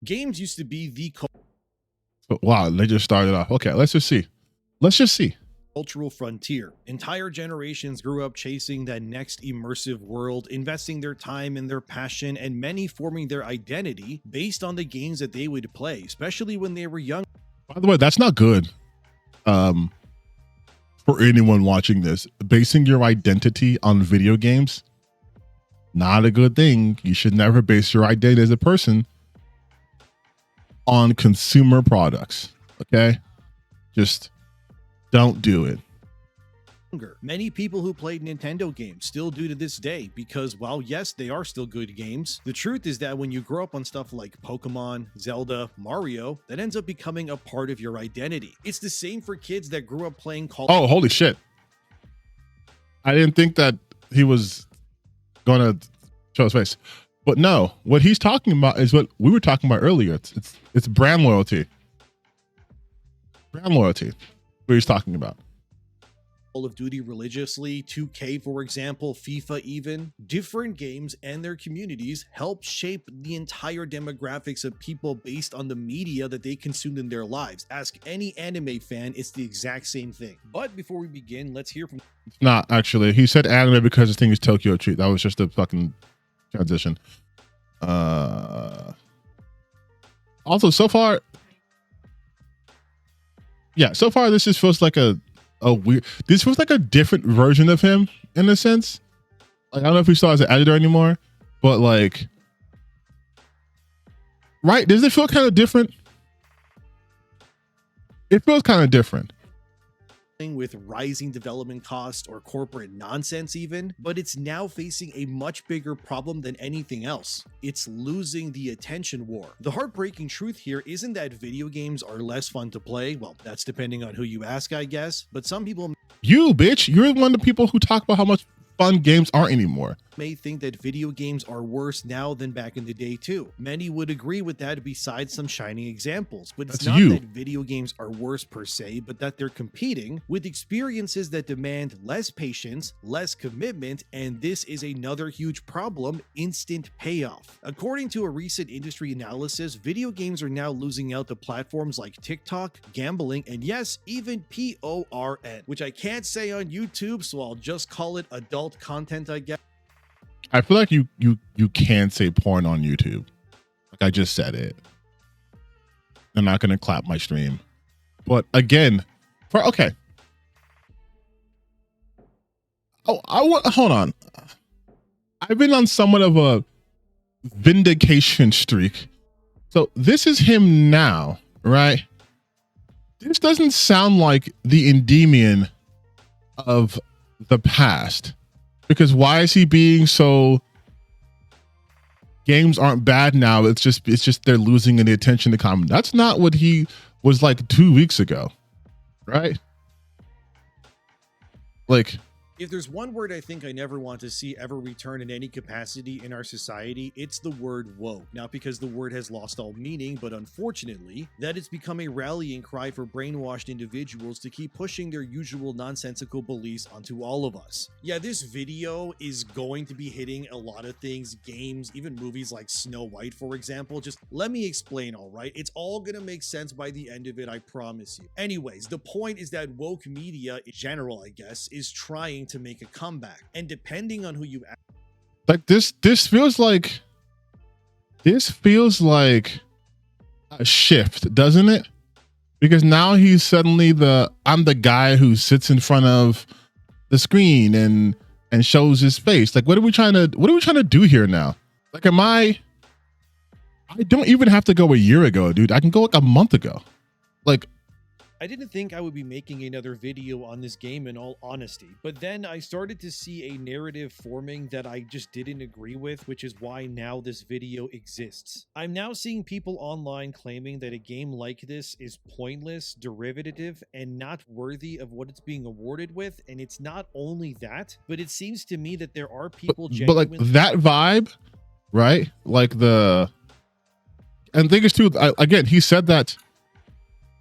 Games used to be the Wow, they just started off. Okay, let's just see. cultural frontier. Entire generations grew up chasing that next immersive world, investing their time and their passion, and many forming their identity based on the games that they would play, especially when they were young. By the way, that's not good. For anyone watching this, basing your identity on video games, not a good thing. You should never base your identity as a person on consumer products. Okay? Just don't do it. Many people who played Nintendo games still do to this day because while yes, they are still good games, the truth is that when you grow up on stuff like Pokemon, Zelda, Mario, that ends up becoming a part of your identity. It's the same for kids that grew up playing Call. Oh, holy shit. I didn't think that he was gonna show his face. But no, what he's talking about is what we were talking about earlier. It's brand loyalty. Brand loyalty. What he's talking about. Call of Duty religiously, 2K, for example, FIFA even. Different games and their communities help shape the entire demographics of people based on the media that they consumed in their lives. Ask any anime fan, it's the exact same thing. But before we begin, let's hear from... It's not, actually. He said anime because his thing is Tokyo Treat. That was just a fucking transition. Also, so far... Yeah, so far this just feels like a weird, this was like a different version of him in a sense. Like, I don't know if he saw as an editor anymore, but like, right? Does it feel kind of different? It feels kind of different. With rising development costs or corporate nonsense even, but it's now facing a much bigger problem than anything else. It's losing the attention war. The heartbreaking truth here isn't that video games are less fun to play. Well, that's depending on who you ask, I guess, but some people... You, bitch, you're one of the people who talk about how much fun games aren't anymore. May think that video games are worse now than back in the day too. Many would agree with that besides some shining examples, but it's not that video games are worse per se, but that they're competing with experiences that demand less patience, less commitment, and this is another huge problem: instant payoff. According to a recent industry analysis, video games are now losing out to platforms like TikTok, gambling, and yes, even PORN, which I can't say on YouTube, so I'll just call it adult content, I guess. I feel like you can say porn on YouTube. Like I just said it. I'm not gonna clap my stream. But again, okay. Oh, hold on. I've been on somewhat of a vindication streak. So this is him now, right? This doesn't sound like the Endymion of the past. Because why is he being so, games aren't bad now, it's just they're losing the attention to comment. That's not what he was like 2 weeks ago, right? Like, if there's one word I think I never want to see ever return in any capacity in our society, it's the word woke. Not because the word has lost all meaning, but unfortunately, that it's become a rallying cry for brainwashed individuals to keep pushing their usual nonsensical beliefs onto all of us. Yeah, this video is going to be hitting a lot of things, games, even movies like Snow White, for example. Just let me explain, all right? It's all gonna make sense by the end of it, I promise you. Anyways, the point is that woke media in general, I guess, is trying to make a comeback, and depending on who you ask, like this feels like a shift, doesn't it? Because now he's suddenly I'm the guy who sits in front of the screen and shows his face. Like, what are we trying to do here now? Like, I don't even have to go a year ago, dude. I can go like a month ago. Like, I didn't think I would be making another video on this game in all honesty, but then I started to see a narrative forming that I just didn't agree with, which is why now this video exists. I'm now seeing people online claiming that a game like this is pointless, derivative, and not worthy of what it's being awarded with, and it's not only that, but it seems to me that there are people but like that vibe, right? Like and the thing is too, again, he said that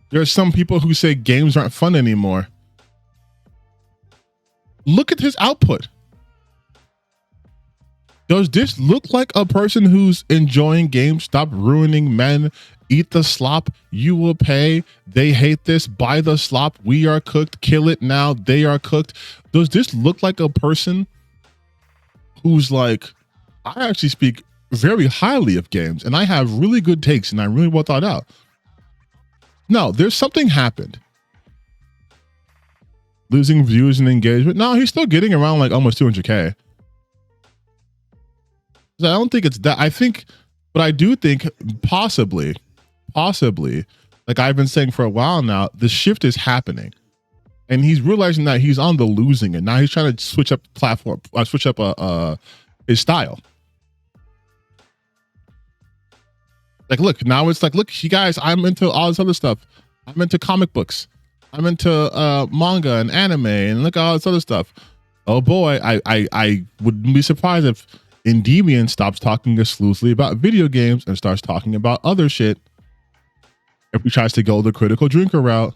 there are some people who say games aren't fun anymore. Look at his output. Does this look like a person who's enjoying games? Stop ruining men. Eat the slop. You will pay. They hate this. Buy the slop. We are cooked. Kill it now. They are cooked. Does this look like a person who's like, I actually speak very highly of games and I have really good takes and I'm really well thought out? No, there's something happened. Losing views and engagement. No, he's still getting around like almost 200K. I don't think it's that. I think, but I do think possibly, like I've been saying for a while now, the shift is happening, and he's realizing that he's on the losing end. Now he's trying to switch up platform, switch up his style. Like, look, now it's like, look, you guys, I'm into all this other stuff. I'm into comic books. I'm into manga and anime, and look at all this other stuff. Oh boy, I wouldn't be surprised if Endymion stops talking exclusively about video games and starts talking about other shit if he tries to go the critical drinker route.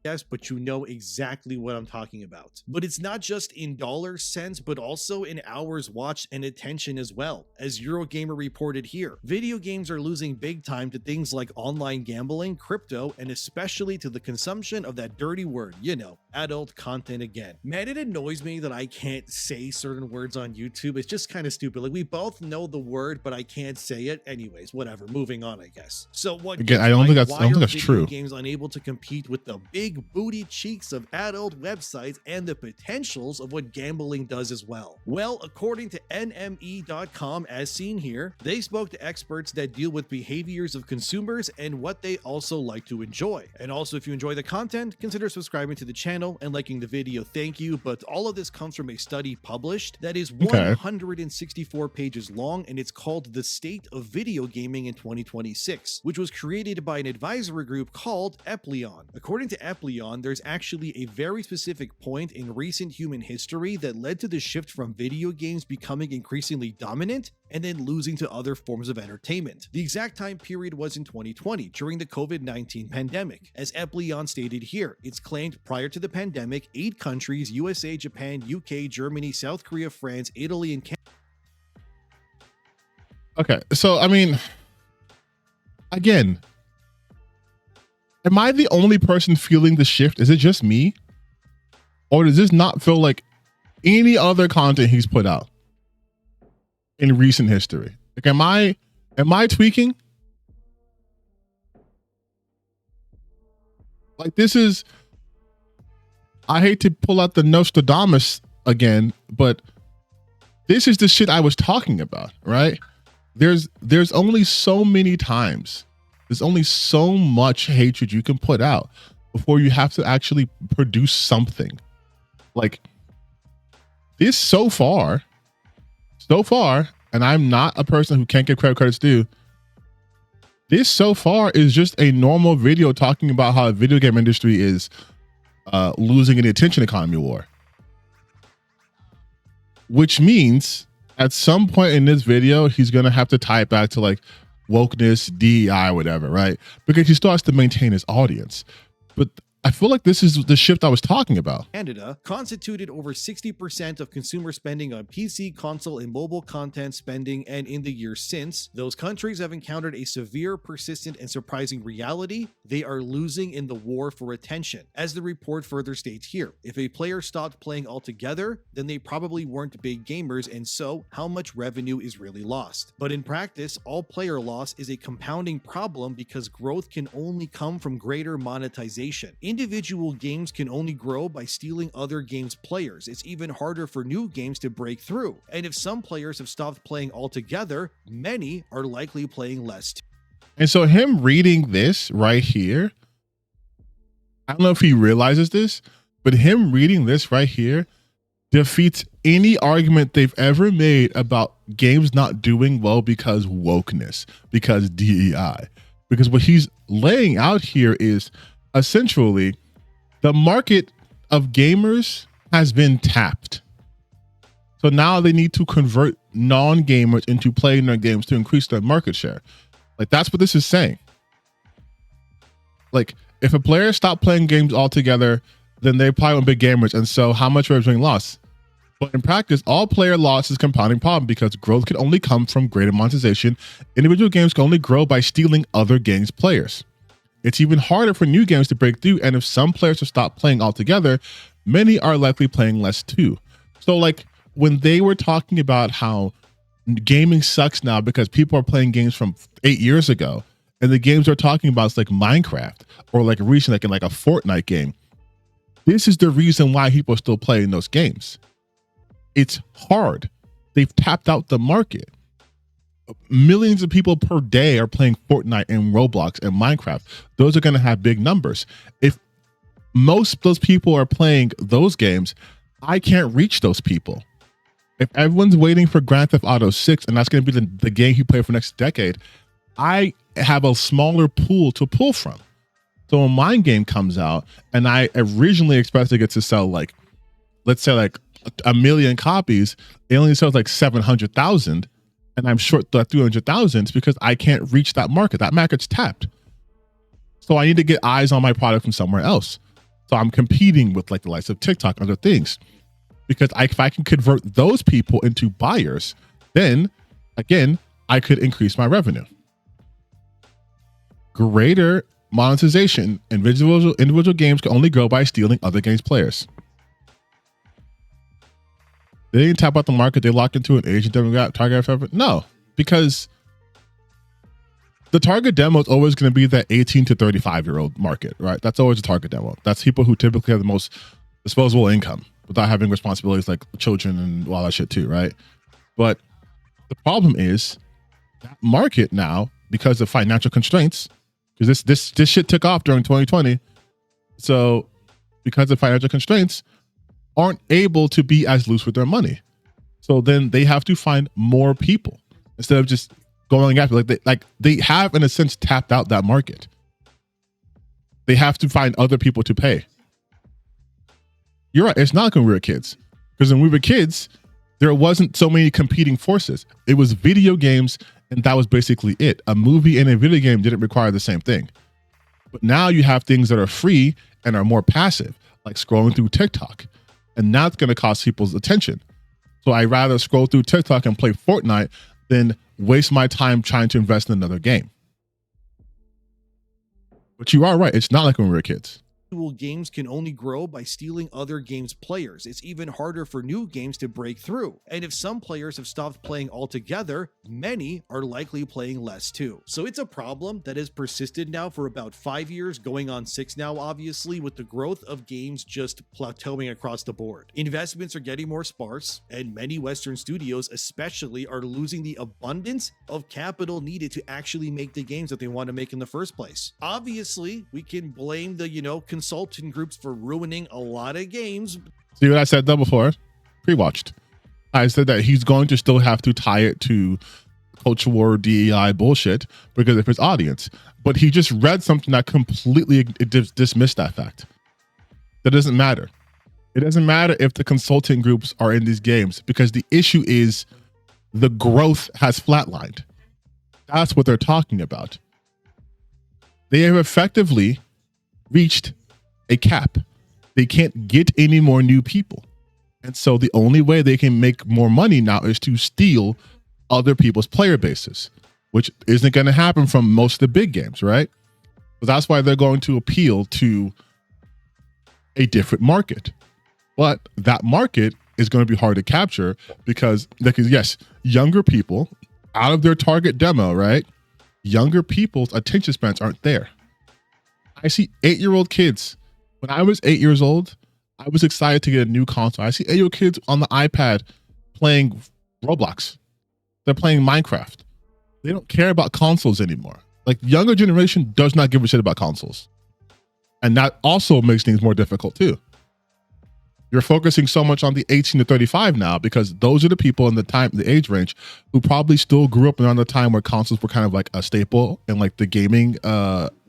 Yes, but you know exactly what I'm talking about. But it's not just in dollar cents, but also in hours watched and attention as well. As Eurogamer reported here, video games are losing big time to things like online gambling, crypto, and especially to the consumption of that dirty word, you know, adult content again. Man, it annoys me that I can't say certain words on YouTube. It's just kind of stupid. Like, we both know the word, but I can't say it. Anyways, whatever, moving on, I guess. So what again, I don't think that's true. Games unable to compete with the big booty cheeks of adult websites and the potentials of what gambling does as well. Well, according to NME.com, as seen here, they spoke to experts that deal with behaviors of consumers and what they also like to enjoy. And also, if you enjoy the content, consider subscribing to the channel and liking the video. Thank you. But all of this comes from a study published that is 164 pages long, and it's called The State of Video Gaming in 2026, which was created by an advisory group called Endymion. According to Endymion, there's actually a very specific point in recent human history that led to the shift from video games becoming increasingly dominant and then losing to other forms of entertainment. The exact time period was in 2020, during the COVID-19 pandemic. As Endymion stated here, it's claimed prior to the pandemic, 8 countries, USA, Japan, UK, Germany, South Korea, France, Italy, and Canada. Okay, so I mean, again, am I the only person feeling the shift? Is it just me? Or does this not feel like any other content he's put out in recent history? Like, am I tweaking? Like, this is, I hate to pull out the Nostradamus again, but this is the shit I was talking about, right? There's only so many times, there's only so much hatred you can put out before you have to actually produce something. Like, this so far, and I'm not a person who can't give credit's due, this so far is just a normal video talking about how the video game industry is losing an attention economy war. Which means at some point in this video, he's going to have to tie it back to like wokeness, DEI, whatever, right? Because he still has to maintain his audience. But I feel like this is the shift I was talking about. Canada constituted over 60% of consumer spending on PC, console, and mobile content spending, and in the years since, those countries have encountered a severe, persistent, and surprising reality: they are losing in the war for attention. As the report further states here, if a player stopped playing altogether, then they probably weren't big gamers, and so how much revenue is really lost? But in practice, all player loss is a compounding problem because growth can only come from greater monetization. Individual games can only grow by stealing other games' players. It's even harder for new games to break through. And if some players have stopped playing altogether, many are likely playing less too. And so him reading this right here, I don't know if he realizes this, but him reading this right here defeats any argument they've ever made about games not doing well because wokeness, because DEI. Because what he's laying out here is essentially the market of gamers has been tapped. So now they need to convert non-gamers into playing their games to increase their market share. Like, that's what this is saying. Like, if a player stopped playing games altogether, then they probably won't be gamers. And so how much revenue being lost? But in practice, all player loss is a compounding problem because growth can only come from greater monetization. Individual games can only grow by stealing other games' players. It's even harder for new games to break through, and if some players have stopped playing altogether, many are likely playing less too. So like when they were talking about how gaming sucks now because people are playing games from 8 years ago, and the games they're talking about is like Minecraft or like recently like in like a Fortnite game. This is the reason why people are still playing those games. It's hard. They've tapped out the market. Millions of people per day are playing Fortnite and Roblox and Minecraft. Those are going to have big numbers. If most of those people are playing those games, I can't reach those people. If everyone's waiting for Grand Theft Auto 6 and that's going to be the game you play for the next decade, I have a smaller pool to pull from. So when my game comes out and I originally expected it to sell like, let's say like 1 million copies, it only sells like 700,000, and I'm short that 300,000 because I can't reach that market. That market's tapped. So I need to get eyes on my product from somewhere else. So I'm competing with like the likes of TikTok and other things, because if I can convert those people into buyers, then again, I could increase my revenue. Greater monetization. Individual games can only grow by stealing other games' players. They didn't tap out the market. They locked into an age demographic target. No, because the target demo is always going to be that 18 to 35-year-old market, right? That's always a target demo. That's people who typically have the most disposable income without having responsibilities like children and all that shit too, right? But the problem is that market now, because of financial constraints, because this shit took off during 2020. So because of financial constraints, aren't able to be as loose with their money. So then they have to find more people instead of just going after they have in a sense tapped out that market. They have to find other people to pay. You're right. It's not like when we were kids, because when we were kids, there wasn't so many competing forces. It was video games, and that was basically it. A movie and a video game didn't require the same thing. But now you have things that are free and are more passive, like scrolling through TikTok. And that's going to cost people's attention. So I'd rather scroll through TikTok and play Fortnite than waste my time trying to invest in another game. But you are right. It's not like when we were kids. Games can only grow by stealing other games' players. It's even harder for new games to break through. And if some players have stopped playing altogether, many are likely playing less too. So it's a problem that has persisted now for about 5 years, going on 6 now, obviously, with the growth of games just plateauing across the board. Investments are getting more sparse, and many Western studios especially are losing the abundance of capital needed to actually make the games that they want to make in the first place. Obviously, we can blame the, consultant groups for ruining a lot of games. See what I said though before? Pre-watched. I said that he's going to still have to tie it to culture war DEI bullshit because of his audience. But he just read something that completely dismissed that fact. That doesn't matter. It doesn't matter if the consulting groups are in these games, because the issue is the growth has flatlined. That's what they're talking about. They have effectively reached a cap. They can't get any more new people. And so the only way they can make more money now is to steal other people's player bases, which isn't going to happen from most of the big games, right? So that's why they're going to appeal to a different market. But that market is going to be hard to capture because yes, younger people out of their target demo, right? Younger people's attention spans aren't there. I see 8-year-old kids. When I was 8 years old, I was excited to get a new console. I see 8-year-old kids on the iPad playing Roblox. They're playing Minecraft. They don't care about consoles anymore. Like, younger generation does not give a shit about consoles. And that also makes things more difficult too. You're focusing so much on the 18 to 35 now because those are the people in the age range who probably still grew up around the time where consoles were kind of like a staple in like the gaming,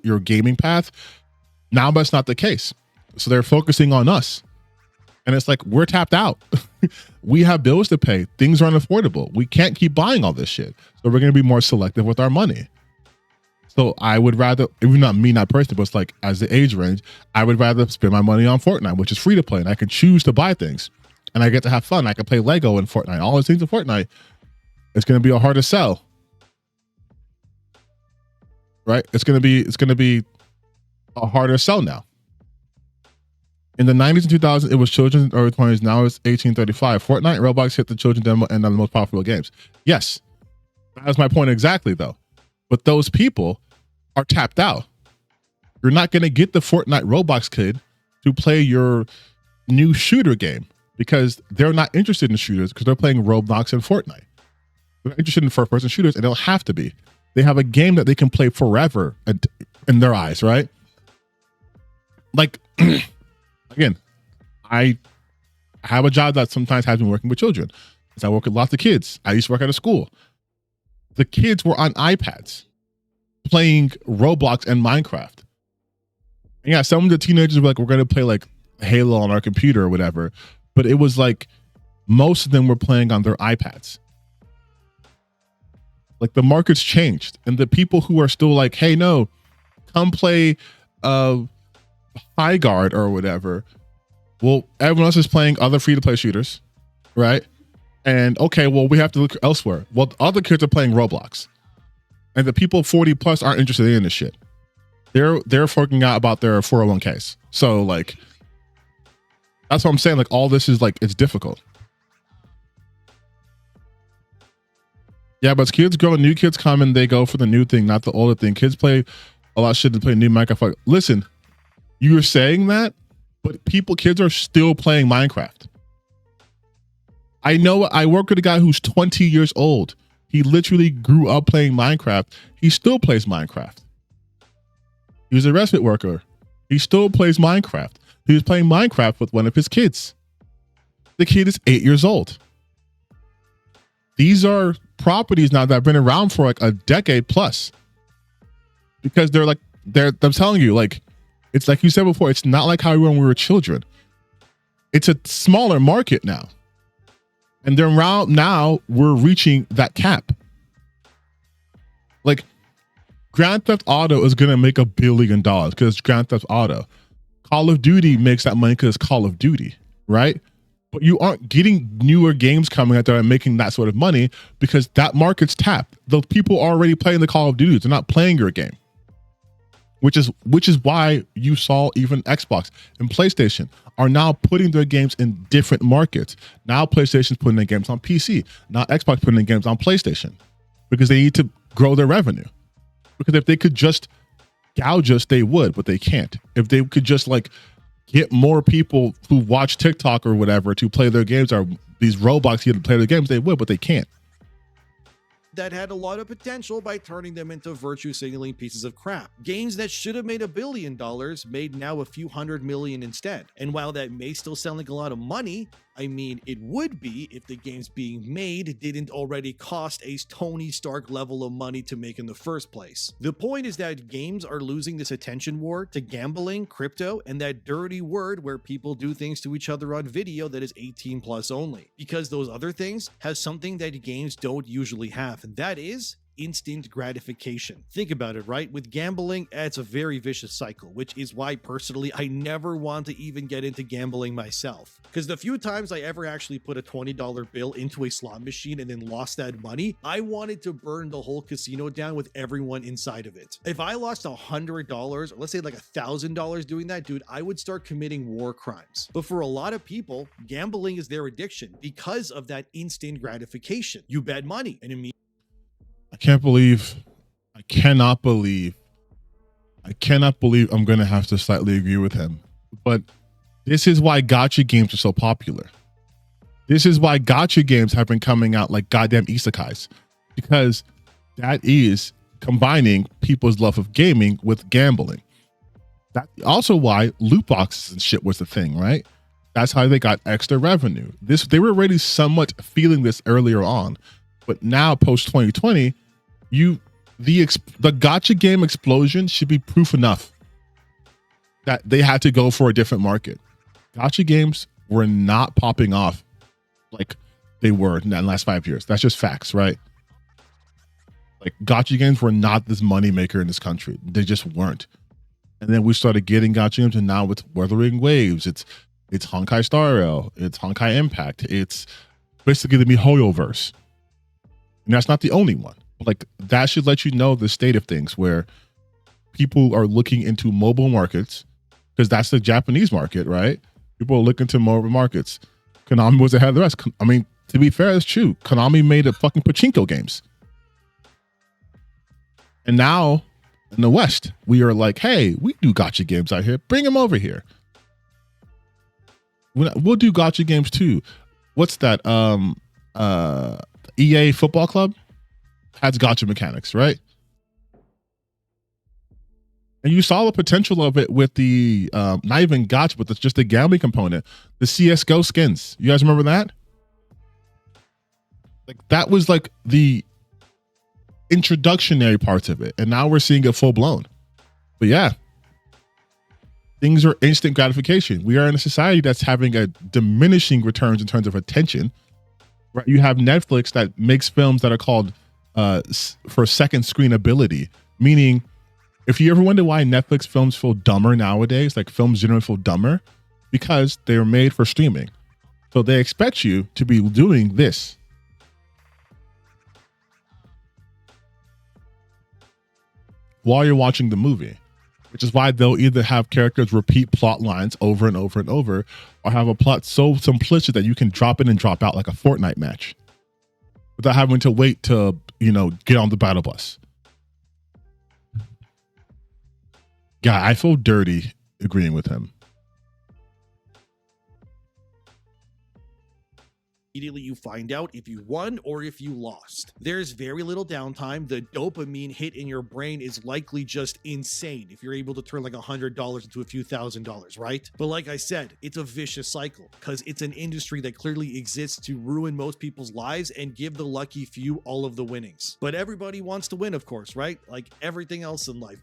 your gaming path. Now that's not the case. So they're focusing on us. And it's like, we're tapped out. We have bills to pay. Things are unaffordable. We can't keep buying all this shit. So we're going to be more selective with our money. So I would rather, even not personally, but it's like as the age range, I would rather spend my money on Fortnite, which is free to play, and I can choose to buy things. and I get to have fun. I can play Lego in Fortnite. All those things in Fortnite. It's going to be a harder sell, right? It's going to be a harder sell now. In the 90s and 2000s, it was children, early 20s. Now it's 1835. Fortnite, Roblox hit the children demo and are the most popular games. Yes, that was my point exactly, though. But those people are tapped out. You're not going to get the Fortnite Roblox kid to play your new shooter game because they're not interested in shooters because they're playing Roblox and Fortnite. They're interested in first-person shooters, and they'll have to be. They have a game that they can play forever in their eyes, right? Like, again, I have a job that sometimes has been working with children. I work with lots of kids. I used to work at a school. The kids were on iPads playing Roblox and Minecraft. And yeah, some of the teenagers were like, we're going to play like Halo on our computer or whatever. But it was like most of them were playing on their iPads. Like the market's changed. And the people who are still like, hey, no, come play High Guard or whatever. Well, everyone else is playing other free-to-play shooters, right? And okay, well, we have to look elsewhere. Well, other kids are playing Roblox. And the people 40 plus aren't interested in this shit. They're forking out about their 401ks. So like, that's what I'm saying. Like all this is like, it's difficult. Yeah, but as kids grow, new kids come and they go for the new thing, not the older thing. Kids play a lot of shit to play new Minecraft. Listen, you were saying that, but kids are still playing Minecraft. I know I work with a guy who's 20 years old. He literally grew up playing Minecraft. He still plays Minecraft. He was a respite worker. He still plays Minecraft. He was playing Minecraft with one of his kids. The kid is 8 years old. These are properties now that have been around for like a decade plus. Because I'm telling you, like, it's like you said before, it's not like how we were when we were children. It's a smaller market now. And then now we're reaching that cap. Like, Grand Theft Auto is going to make $1 billion because it's Grand Theft Auto. Call of Duty makes that money because it's Call of Duty, right? But you aren't getting newer games coming out there and making that sort of money because that market's tapped. Those people are already playing the Call of Duty. They're not playing your game. Which is why you saw even Xbox and PlayStation are now putting their games in different markets. Now PlayStation's putting their games on PC. Now Xbox putting their games on PlayStation because they need to grow their revenue. Because if they could just gouge us, they would, but they can't. If they could just like get more people who watch TikTok or whatever to play their games or these Roblox here to play their games, they would, but they can't. That had a lot of potential by turning them into virtue signaling pieces of crap. Games that should have made $1 billion made now a few $100 million instead. And while that may still sound like a lot of money, I mean, it would be if the games being made didn't already cost a Tony Stark level of money to make in the first place. The point is that games are losing this attention war to gambling, crypto, and that dirty word where people do things to each other on video that is 18 plus only. Because those other things have something that games don't usually have, and that is instant gratification. Think about it, right? With gambling, it's a very vicious cycle, which is why personally I never want to even get into gambling myself. Because the few times I ever actually put a $20 bill into a slot machine and then lost that money, I wanted to burn the whole casino down with everyone inside of it. If I lost $100, or let's say like $1,000 doing that, dude, I would start committing war crimes. But for a lot of people, gambling is their addiction because of that instant gratification. You bet money and immediately I cannot believe I'm going to have to slightly agree with him. But this is why gacha games are so popular. This is why gacha games have been coming out like goddamn isekais. Because that is combining people's love of gaming with gambling. That's also why loot boxes and shit was the thing, right? That's how they got extra revenue. They were already somewhat feeling this earlier on. But now post 2020, the gacha game explosion should be proof enough that they had to go for a different market. Gacha games were not popping off like they were in the last 5 years. That's just facts, right? Like gacha games were not this moneymaker in this country. They just weren't. And then we started getting gacha games, and now it's Wuthering Waves. It's It's Honkai Star Rail. It's Honkai Impact. It's basically the MiHoYo verse. And that's not the only one. Like, that should let you know the state of things, where people are looking into mobile markets, because that's the Japanese market, right? People are looking to mobile markets. Konami was ahead of the rest. I mean, to be fair, it's true. Konami made a fucking pachinko games. And now in the West, we are like, hey, we do gacha games out here. Bring them over here. We'll do gacha games too. What's that? EA Football Club has gacha mechanics, right? And you saw the potential of it with the, not even gacha, but just the gambling component, the CSGO skins. You guys remember that? Like, that was like the introductionary parts of it. And now we're seeing it full blown. But yeah, things are instant gratification. We are in a society that's having a diminishing returns in terms of attention. Right? You have Netflix that makes films that are called for second screen ability, meaning, if you ever wonder why Netflix films feel dumber nowadays, like films generally feel dumber, because they're made for streaming. So they expect you to be doing this. While you're watching the movie, which is why they'll either have characters repeat plot lines over and over and over, or have a plot so simplistic that you can drop in and drop out like a Fortnite match without having to wait to, get on the battle bus. Yeah, I feel dirty agreeing with him. Immediately you find out if you won or if you lost. There's very little downtime. The dopamine hit in your brain is likely just insane if you're able to turn like $100 into a few $1,000s, right? But like I said, it's a vicious cycle, because it's an industry that clearly exists to ruin most people's lives and give the lucky few all of the winnings. But everybody wants to win, of course, right? Like everything else in life.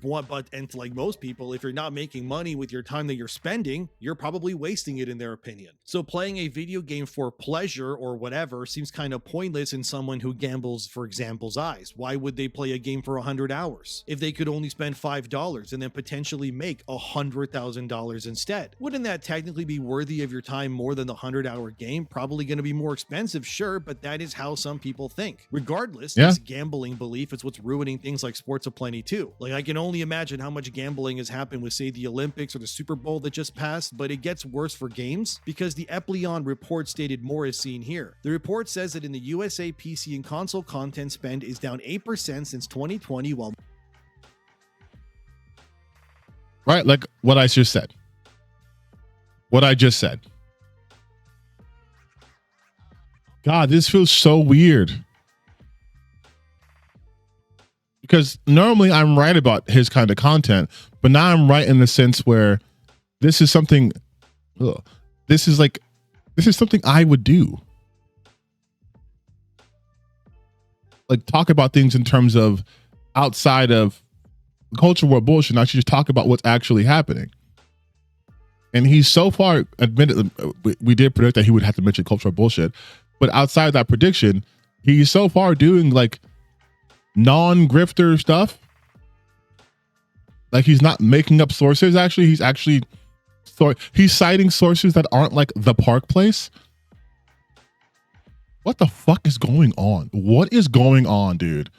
And to like most people, if you're not making money with your time that you're spending, you're probably wasting it in their opinion. So playing a video game for pleasure or whatever seems kind of pointless in someone who gambles, for example's eyes. Why would they play a game for 100 hours if they could only spend $5 and then potentially make $100,000 instead? Wouldn't that technically be worthy of your time more than the 100-hour game? Probably going to be more expensive, sure, but that is how some people think. Regardless, this gambling belief is what's ruining things like sports aplenty too. Like, I can only imagine how much gambling has happened with, say, the Olympics or the Super Bowl that just passed, but it gets worse for games, because the Endymion report stated more is seen here. The report says that in the USA, PC and console content spend is down 8% since 2020, while... Right, like what I just said. God, this feels so weird. Because normally I'm right about his kind of content, but now I'm right in the sense where this is something... This is something I would do. Like, talk about things in terms of outside of culture war bullshit. I should just talk about what's actually happening. And he's so far admitted, we did predict that he would have to mention cultural bullshit, but outside of that prediction, he's so far doing like non-grifter stuff. Like, he's not making up sources. Actually, he's citing sources that aren't like the Park Place. What the fuck is going on? What is going on, dude?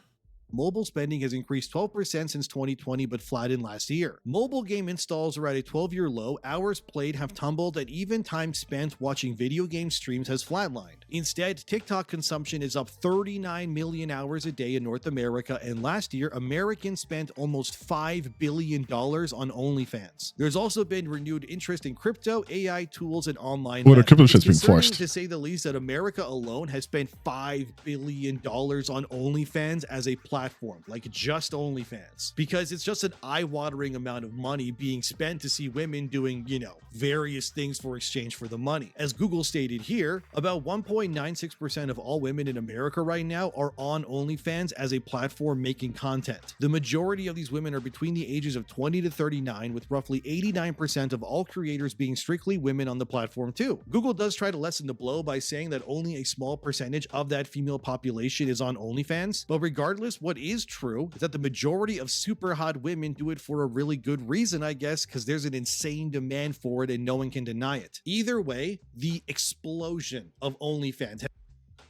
Mobile spending has increased 12% since 2020, but flattened last year. Mobile game installs are at a 12-year low, hours played have tumbled, and even time spent watching video game streams has flatlined. Instead, TikTok consumption is up 39 million hours a day in North America, and last year, Americans spent almost $5 billion on OnlyFans. There's also been renewed interest in crypto, AI tools, and online. Well, the crypto shit's being concerning, forced. to say the least, that America alone has spent $5 billion on OnlyFans as a platform, like just OnlyFans, because it's just an eye-watering amount of money being spent to see women doing, various things for exchange for the money. As Google stated here, about 1.96% of all women in America right now are on OnlyFans as a platform making content. The majority of these women are between the ages of 20 to 39, with roughly 89% of all creators being strictly women on the platform too. Google does try to lessen the blow by saying that only a small percentage of that female population is on OnlyFans, but regardless, what what is true is that the majority of super hot women do it for a really good reason, I guess, because there's an insane demand for it and no one can deny it. Either way, the explosion of OnlyFans.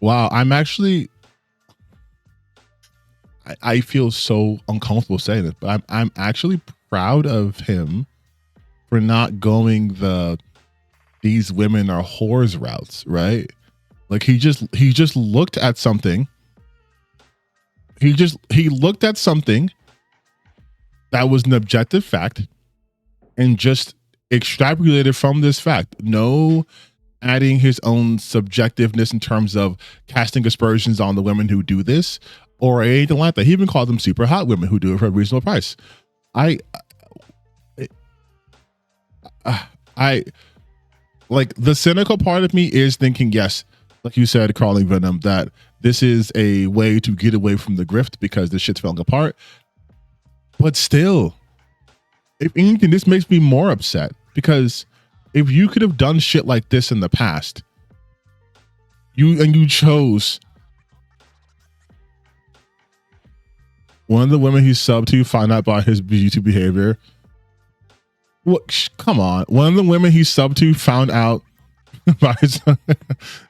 Wow, I feel so uncomfortable saying this, but I'm actually proud of him for not going these women are whores routes, right? Like he just looked at something. He looked at something that was an objective fact and just extrapolated from this fact. No adding his own subjectiveness in terms of casting aspersions on the women who do this or anything like that. He even called them super hot women who do it for a reasonable price. I like the cynical part of me is thinking, yes, like you said, Crawling Venom, that this is a way to get away from the grift because the shit's falling apart. But still, if anything, this makes me more upset because if you could have done shit like this in the past, you chose one of the women he subbed to find out about his YouTube behavior. What? Come on. One of the women he subbed to found out about his.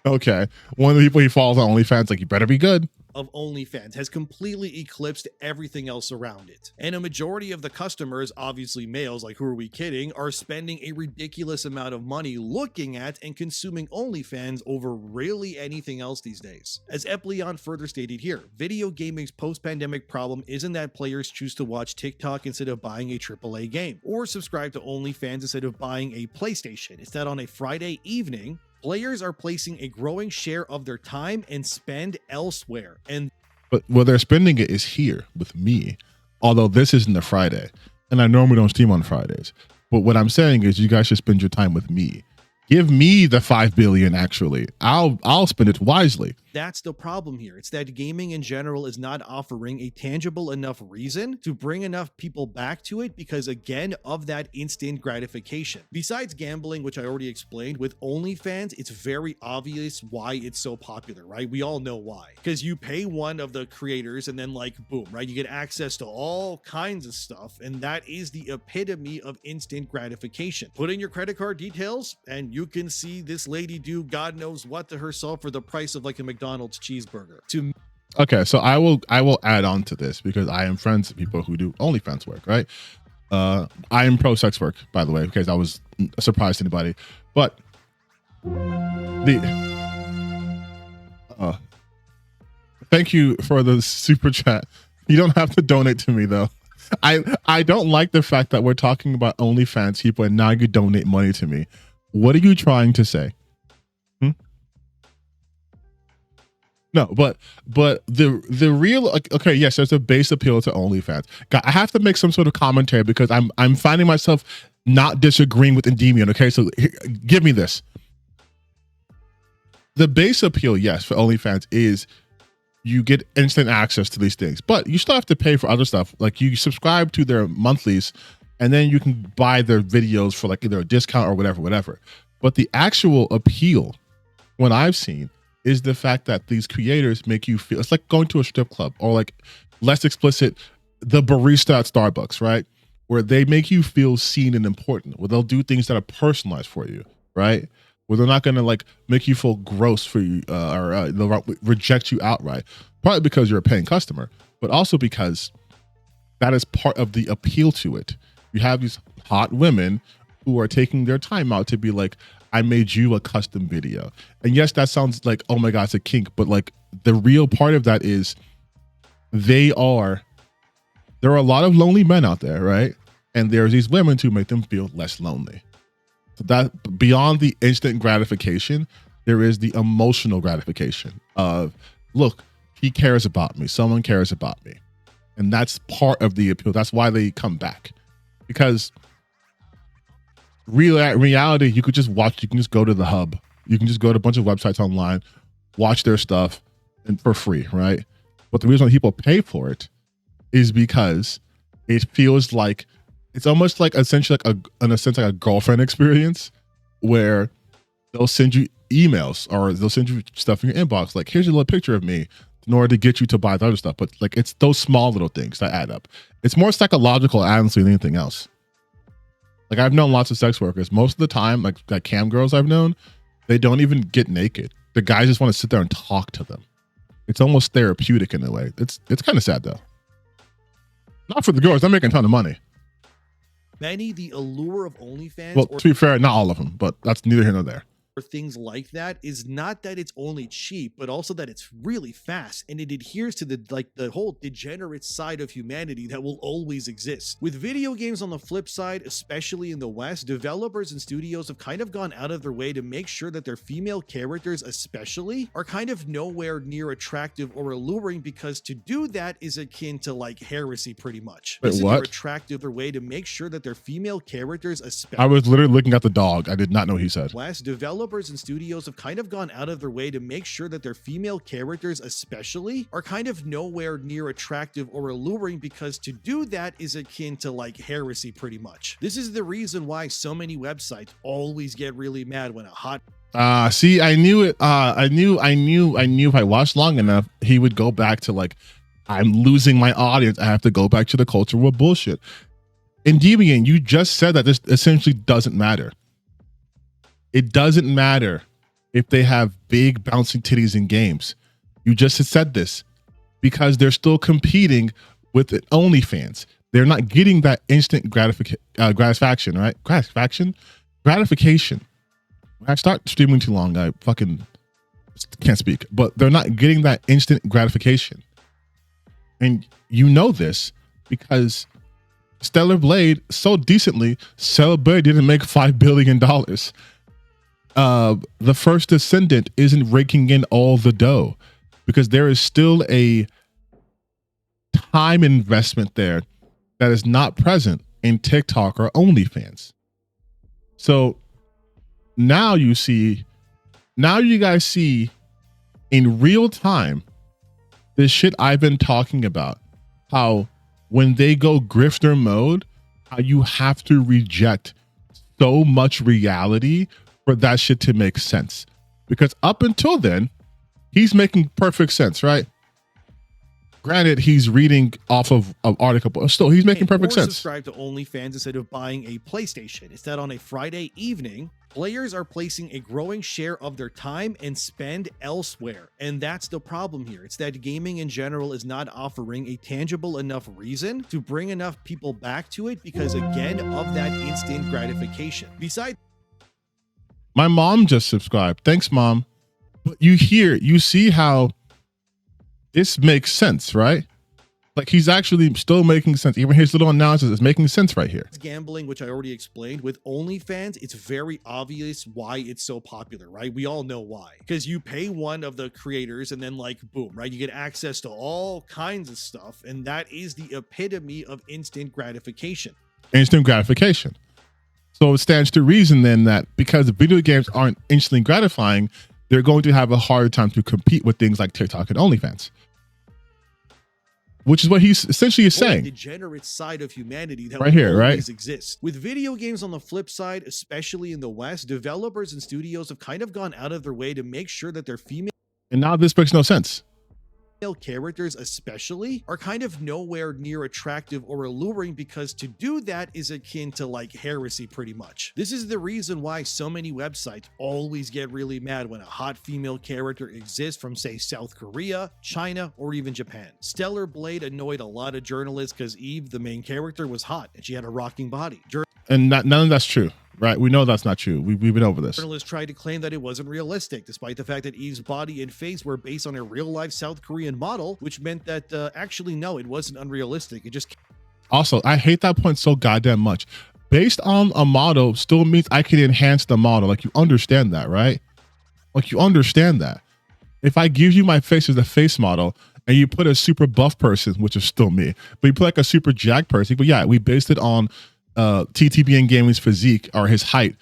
Okay. One of the people he follows on OnlyFans, like, you better be good. Of OnlyFans has completely eclipsed everything else around it. And a majority of the customers, obviously males, like who are we kidding, are spending a ridiculous amount of money looking at and consuming OnlyFans over really anything else these days. As Epleon further stated here, video gaming's post-pandemic problem isn't that players choose to watch TikTok instead of buying a AAA game, or subscribe to OnlyFans instead of buying a PlayStation. It's that on a Friday evening, players are placing a growing share of their time and spend elsewhere. But where they're spending it is here with me. Although this isn't a Friday. And I normally don't stream on Fridays. But what I'm saying is you guys should spend your time with me. Give me the 5 billion, actually. I'll spend it wisely. That's the problem here. It's that gaming in general is not offering a tangible enough reason to bring enough people back to it because, again, of that instant gratification. Besides gambling, which I already explained, with OnlyFans, it's very obvious why it's so popular, right? We all know why. Because you pay one of the creators and then, like, boom, right? You get access to all kinds of stuff, and that is the epitome of instant gratification. Put in your credit card details, and you can see this lady do God knows what to herself for the price of, like, a McDonald's cheeseburger. Okay, so I will add on to this because I am friends with people who do OnlyFans work, right? I am pro sex work, by the way, because I was surprised to anybody. But thank you for the super chat. You don't have to donate to me though. I don't like the fact that we're talking about OnlyFans people and now you donate money to me. What are you trying to say? No, but the real, okay, yes, there's a base appeal to OnlyFans. I have to make some sort of commentary because I'm finding myself not disagreeing with Endymion. Okay, so here, give me this. The base appeal, yes, for OnlyFans is you get instant access to these things, but you still have to pay for other stuff. Like you subscribe to their monthlies, and then you can buy their videos for like either a discount or whatever. But the actual appeal, what I've seen, is the fact that these creators make you feel, it's like going to a strip club or like less explicit, the barista at Starbucks, right? Where they make you feel seen and important, where they'll do things that are personalized for you, right? Where they're not going to like make you feel gross for you or they'll reject you outright, partly because you're a paying customer, but also because that is part of the appeal to it. You have these hot women who are taking their time out to be like, I made you a custom video. And yes, that sounds like, oh my God, it's a kink. But like the real part of that is there are a lot of lonely men out there, right? And there's these women to make them feel less lonely. So that beyond the instant gratification, there is the emotional gratification of, look, he cares about me. Someone cares about me. And that's part of the appeal. That's why they come back. Because reality, you could just watch, you can just go to the hub. You can just go to a bunch of websites online, watch their stuff and for free, right? But the reason why people pay for it is because it feels like, it's almost like essentially like in a sense like a girlfriend experience where they'll send you emails or they'll send you stuff in your inbox. Like, here's a little picture of me. in order to get you to buy the other stuff. But like, it's those small little things that add up. It's more psychological, honestly, than anything else. Like, I've known lots of sex workers. Most of the time, like cam girls I've known, they don't even get naked. The guys just want to sit there and talk to them. It's almost therapeutic in a way. It's kind of sad though. Not for the girls. They're making a ton of money. Many, the allure of OnlyFans, well, to be fair, not all of them, but that's neither here nor there. Or things like that is not that it's only cheap, but also that it's really fast, and it adheres to the whole degenerate side of humanity that will always exist. With video games on the flip side, especially in the West, developers and studios have kind of gone out of their way to make sure that their female characters especially are kind of nowhere near attractive or alluring, because to do that is akin to like heresy pretty much. Wait, what? Attractive their way to make sure that their female characters especially. I was literally looking at the dog. I did not know what he said. West, developers and studios have kind of gone out of their way to make sure that their female characters especially are kind of nowhere near attractive or alluring, because to do that is akin to like heresy pretty much. This is the reason why so many websites always get really mad when a hot see, I knew it. I knew if I watched long enough, he would go back to like, I'm losing my audience. I have to go back to the culture war bullshit. Endymion, you just said that this essentially doesn't matter. It doesn't matter if they have big bouncing titties in games. You just said this because they're still competing with OnlyFans. They're not getting that instant gratification, right? Gratification. When I start streaming too long, I fucking can't speak. But they're not getting that instant gratification. And you know this because Stellar Blade so decently, Stellar Blade didn't make $5 billion. The First Descendant isn't raking in all the dough because there is still a time investment there that is not present in TikTok or OnlyFans. So now you guys see in real time this shit I've been talking about, how when they go grifter mode, how you have to reject so much reality for that shit to make sense. Because up until then, he's making perfect sense, right? Granted, he's reading off of an article, but still, he's making perfect sense. Subscribe to OnlyFans instead of buying a PlayStation. It's that on a Friday evening, players are placing a growing share of their time and spend elsewhere. And that's the problem here. It's that gaming in general is not offering a tangible enough reason to bring enough people back to it because, again, of that instant gratification. Besides, my mom just subscribed. Thanks, Mom. But you see how this makes sense, right? Like, he's actually still making sense. Even his little analysis is making sense right here. Gambling, which I already explained, with OnlyFans, it's very obvious why it's so popular, right? We all know why. Because you pay one of the creators and then like, boom, right? You get access to all kinds of stuff. And that is the epitome of instant gratification. Instant gratification. So it stands to reason then that because video games aren't instantly gratifying, they're going to have a hard time to compete with things like TikTok and OnlyFans. Which is what he's essentially is saying. The degenerate side of humanity that right here, always right? exists. With video games on the flip side, especially in the West, developers and studios have kind of gone out of their way to make sure that their female and now this makes no sense. Characters especially are kind of nowhere near attractive or alluring because to do that is akin to like heresy pretty much. This is the reason why so many websites always get really mad when a hot female character exists from say South Korea, China, or even Japan. Stellar Blade annoyed a lot of journalists because Eve, the main character, was hot and she had a rocking body. And none of that's true. Right, we know that's not true. We've been over this. Journalists tried to claim that it wasn't realistic, despite the fact that Eve's body and face were based on a real-life South Korean model, which meant that actually, no, it wasn't unrealistic. It just... Also, I hate that point so goddamn much. Based on a model still means I can enhance the model. Like, you understand that, right? Like, you understand that. If I give you my face as a face model, and you put a super buff person, which is still me, but you put like a super jacked person, but yeah, we based it on TTBN Gaming's physique or his height,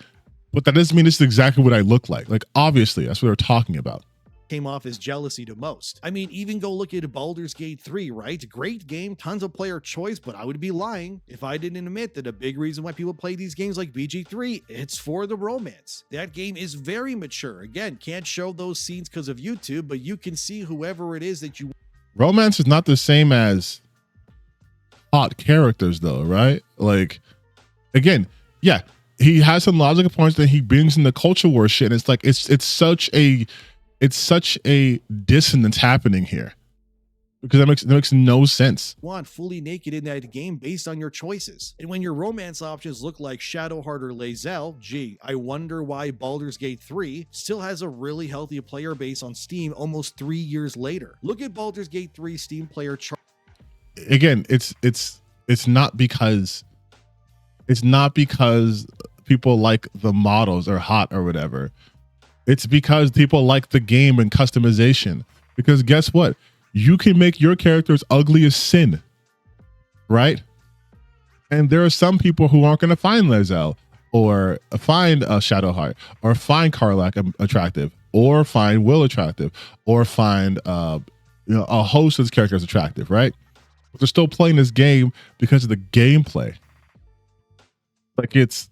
but that doesn't mean this is exactly what I look like. Like, obviously, that's what they're talking about. came off as jealousy to most. I mean, even go look at Baldur's Gate 3, right? Great game, tons of player choice, but I would be lying if I didn't admit that a big reason why people play these games like BG3, it's for the romance. That game is very mature. Again, can't show those scenes because of YouTube, but you can see whoever it is that you... Romance is not the same as hot characters though, right? Like, again, yeah, he has some logical points that he brings in the culture war shit. And it's like, it's such a dissonance happening here because that makes no sense. Want fully naked in that game based on your choices. And when your romance options look like Shadowheart or Lae'zel, gee, I wonder why Baldur's Gate 3 still has a really healthy player base on Steam almost 3 years later. Look at Baldur's Gate 3 Steam player chart. Again, it's not because people like the models are hot or whatever. It's because people like the game and customization. Because guess what? You can make your characters ugly as sin, right? And there are some people who aren't going to find Lae'zel or find Shadowheart or find Karlach attractive or find Will attractive or find a host of these characters attractive, right? But they're still playing this game because of the gameplay. Like it's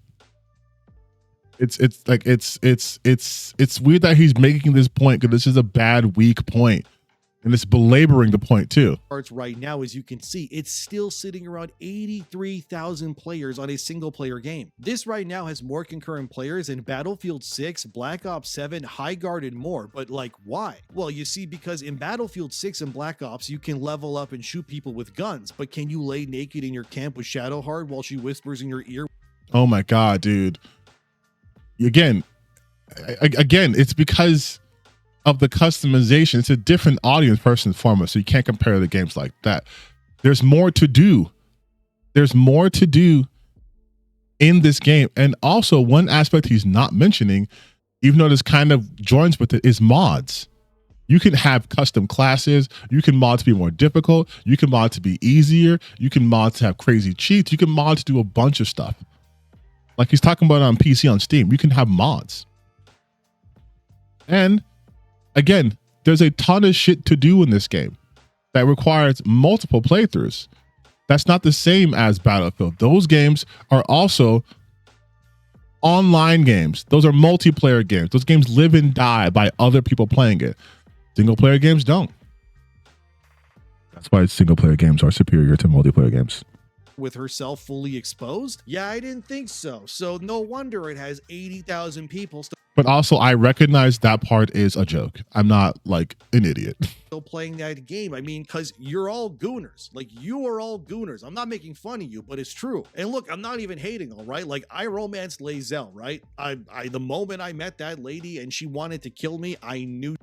weird that he's making this point because this is a bad, weak point, and it's belaboring the point too. Right now, as you can see, it's still sitting around 83,000 players on a single player game. This right now has more concurrent players than Battlefield 6, Black Ops 7, High Guard, and more. But like, why? Well, you see, because in Battlefield 6 and Black Ops, you can level up and shoot people with guns, but can you lay naked in your camp with Shadowheart while she whispers in your ear? Oh my God, dude. Again, it's because of the customization. It's a different audience first and foremost, so you can't compare the games like that. There's more to do. There's more to do in this game. And also one aspect he's not mentioning, even though this kind of joins with it, is mods. You can have custom classes. You can mod to be more difficult. You can mod to be easier. You can mod to have crazy cheats. You can mod to do a bunch of stuff. Like he's talking about on PC on Steam, you can have mods. And again, there's a ton of shit to do in this game that requires multiple playthroughs. That's not the same as Battlefield. Those games are also online games. Those are multiplayer games. Those games live and die by other people playing it. Single player games don't. That's why single player games are superior to multiplayer games. With herself fully exposed? Yeah, I didn't think so. So no wonder it has 80,000 people but also I recognize that part is a joke. I'm not like an idiot. Still playing that game. I mean, because you're all gooners. Like, you are all gooners. I'm not making fun of you, but it's true. And look, I'm not even hating, all right? Like, I romanced Lae'zel, right? The moment I met that lady and she wanted to kill me, I knew.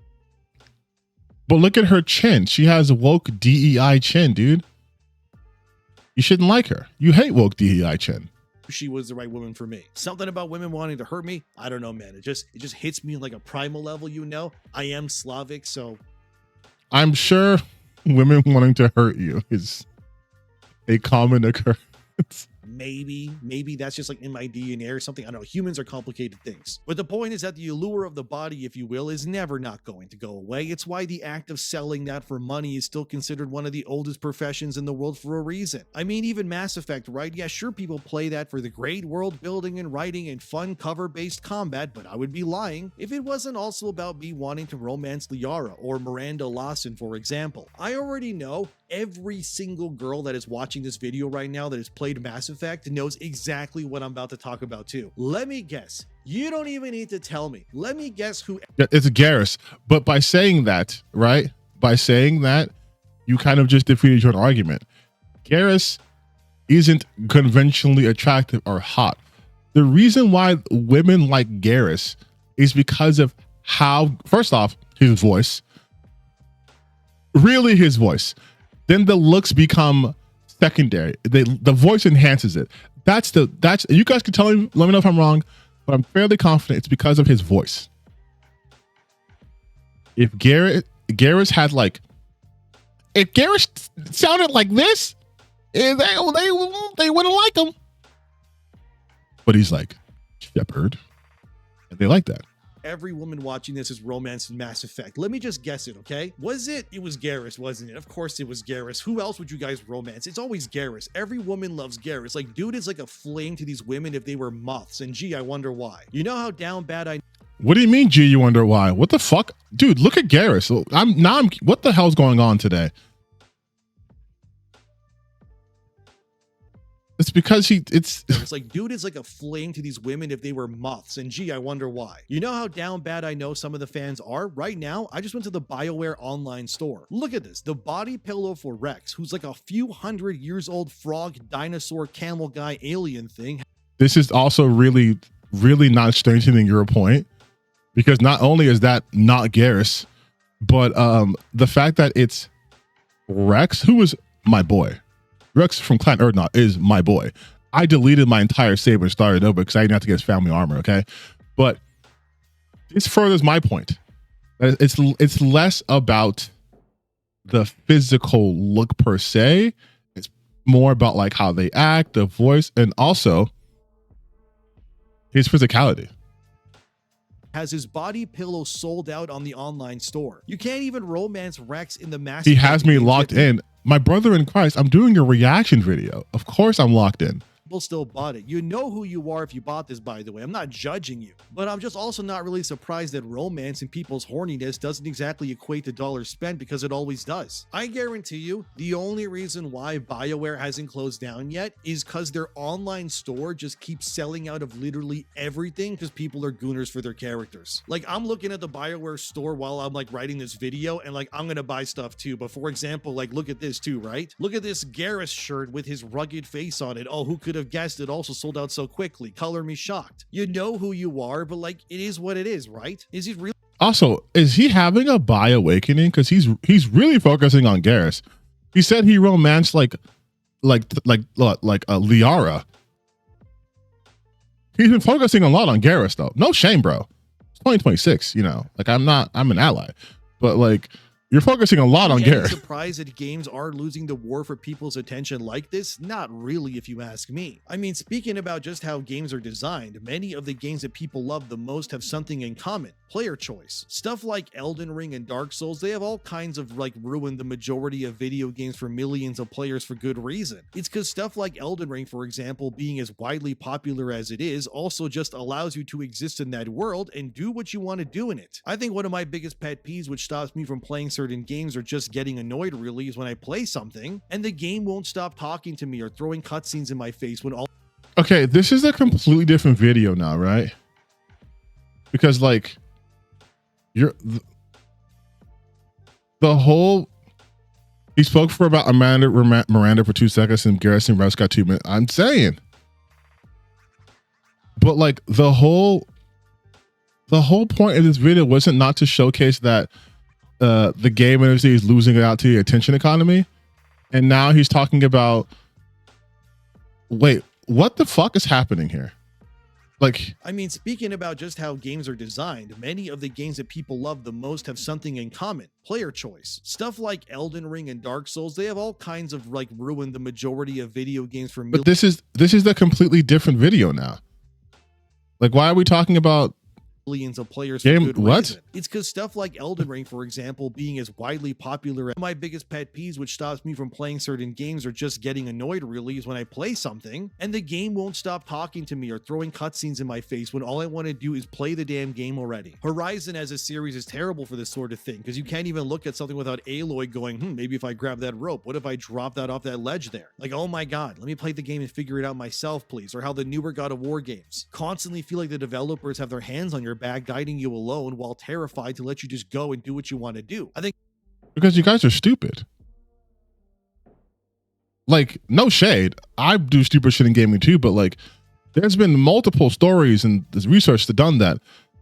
But look at her chin. She has a woke DEI chin, dude. You shouldn't like her. You hate woke DEI chin. She was the right woman for me. Something about women wanting to hurt me, I don't know, man. It just hits me like a primal level, you know? I am Slavic, so. I'm sure women wanting to hurt you is a common occurrence. Maybe that's just like in my DNA or something. I don't know. Humans are complicated things. But the point is that the allure of the body, if you will, is never not going to go away. It's why the act of selling that for money is still considered one of the oldest professions in the world for a reason. I mean, even Mass Effect, right? Yeah, sure, people play that for the great world building and writing and fun cover-based combat, but I would be lying if it wasn't also about me wanting to romance Liara or Miranda Lawson, for example. I already know every single girl that is watching this video right now that has played Mass Effect knows exactly what I'm about to talk about too. Let me guess. You don't even need to tell me. Let me guess who. It's Garrus. But by saying that, right? By saying that, you kind of just defeated your argument. Garrus isn't conventionally attractive or hot. The reason why women like Garrus is because of how, first off, his voice. Really his voice. Then the looks become secondary. The voice enhances it. That's you guys can tell me, let me know if I'm wrong, but I'm fairly confident it's because of his voice. If Garrus had like, if Garrus sounded like this, they wouldn't like him. But he's like Shepard, and they like that. every woman watching this is romanced in Mass Effect. Let me just guess it, okay? Was it? It was Garrus, wasn't it? Of course it was Garrus. Who else would you guys romance? It's always Garrus. Every woman loves Garrus. Like, dude is like a flame to these women if they were moths. And gee, I wonder why. You know how down bad I... What do you mean, G? You wonder why? What the fuck? Dude, look at Garrus. What the hell's going on today? It's because it's like, dude is like a flame to these women if they were moths. And gee, I wonder why. You know how down bad I know some of the fans are? Right now, I just went to the BioWare online store. Look at this. The body pillow for Rex, who's like a few 100 years old frog, dinosaur, camel guy, alien thing. This is also really, really not strengthening your point. Because not only is that not Garrus, but the fact that it's Rex, who is my boy. Rex from Clan Erdnot is my boy. I deleted my entire save and started over because I didn't have to get his family armor, okay? But this furthers my point. It's less about the physical look per se. It's more about like how they act, the voice, and also his physicality. Has his body pillow sold out on the online store. You can't even romance Rex in the Mass. He has me locked in. My brother in Christ, I'm doing a reaction video. Of course I'm locked in. People still bought it. You know who you are if you bought this, by the way. I'm not judging you, but I'm just also not really surprised that romance and people's horniness doesn't exactly equate to dollars spent, because it always does. I guarantee you the only reason why BioWare hasn't closed down yet is because their online store just keeps selling out of literally everything because people are gooners for their characters. Like, I'm looking at the BioWare store while I'm like writing this video and like I'm gonna buy stuff too. But for example, like look at this too, right? Look at this Garrus shirt with his rugged face on it. Oh, who could have guessed it also sold out so quickly? Color me shocked. You know who you are, but like it is what it is, right? Is it really? Also, is he having a bi awakening? Because he's really focusing on Garrus. He said he romanced like a Liara. He's been focusing a lot on Garrus though. No shame, bro. It's 2026, you know. Like I'm an ally. But like you're focusing a lot on Garrus. Surprised that games are losing the war for people's attention like this? Not really, if you ask me. I mean, speaking about just how games are designed, many of the games that people love the most have something in common: player choice. Stuff like Elden Ring and Dark Souls, they have all kinds of like ruined the majority of video games for millions of players for good reason. It's because stuff like Elden Ring, for example, being as widely popular as it is, also just allows you to exist in that world and do what you want to do in it. I think one of my biggest pet peeves, which stops me from playing certain games or just getting annoyed really, is when I play something and the game won't stop talking to me or throwing cutscenes in my face when all... Okay, this is a completely different video now, right? Because like you're the whole he spoke for about Miranda for 2 seconds and Garrison Rex got 2 minutes. I'm saying, but like the whole point of this video wasn't not to showcase that the game industry is losing it out to the attention economy, and now he's talking about, wait, what the fuck is happening here? Like, I mean, speaking about just how games are designed, many of the games that people love the most have something in common: player choice. Stuff like Elden Ring and Dark Souls, they have all kinds of like ruined the majority of video games for but this is the completely different video now. Like, why are we talking about millions of players game? For good what? Reason. It's because stuff like Elden Ring, for example, being as widely popular as... My biggest pet peeves, which stops me from playing certain games or just getting annoyed really, is when I play something and the game won't stop talking to me or throwing cutscenes in my face when all I want to do is play the damn game already. Horizon as a series is terrible for this sort of thing, because you can't even look at something without Aloy going, maybe if I grab that rope, what if I drop that off that ledge there? Like, oh my god, let me play the game and figure it out myself, please. Or how the newer God of War games constantly feel like the developers have their hands on your back, guiding you alone while terrified to let you just go and do what you want to do. I think because you guys are stupid. Like, no shade, I do stupid shit in gaming too, but like there's been multiple stories and there's research that done that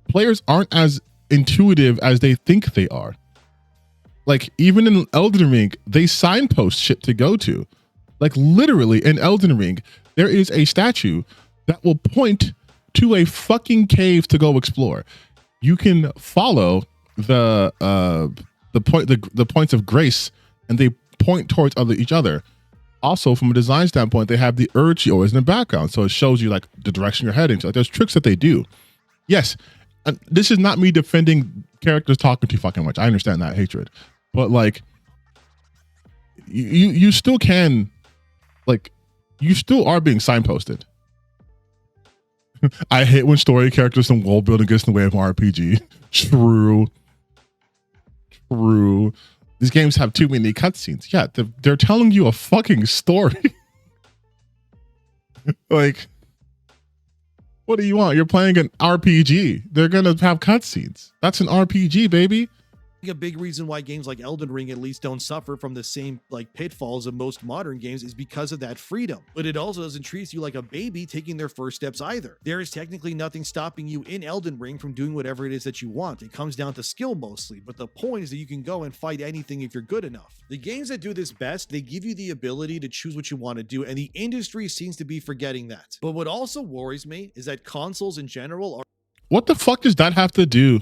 players aren't as intuitive as they think they are. Like, even in Elden Ring, they signpost shit to go to. Like, literally in Elden Ring, there is a statue that will point to a fucking cave to go explore. You can follow the points of grace, and they point towards each other. Also, from a design standpoint, they have the urge always in the background, so it shows you like the direction you're heading. So like, there's tricks that they do. Yes, this is not me defending characters talking too fucking much. I understand that hatred, but like, you still can, like, you still are being signposted. I hate when story characters and world building gets in the way of RPG. True. These games have too many cutscenes. Yeah, they're telling you a fucking story. Like, what do you want? You're playing an RPG. They're gonna have cutscenes. That's an RPG, baby. A big reason why games like Elden Ring at least don't suffer from the same like pitfalls of most modern games is because of that freedom. But it also doesn't treat you like a baby taking their first steps either. There is technically nothing stopping you in Elden Ring from doing whatever it is that you want. It comes down to skill mostly, but the point is that you can go and fight anything if you're good enough. The games that do this best, they give you the ability to choose what you want to do, and the industry seems to be forgetting that. But what also worries me is that consoles in general are— What the fuck does that have to do?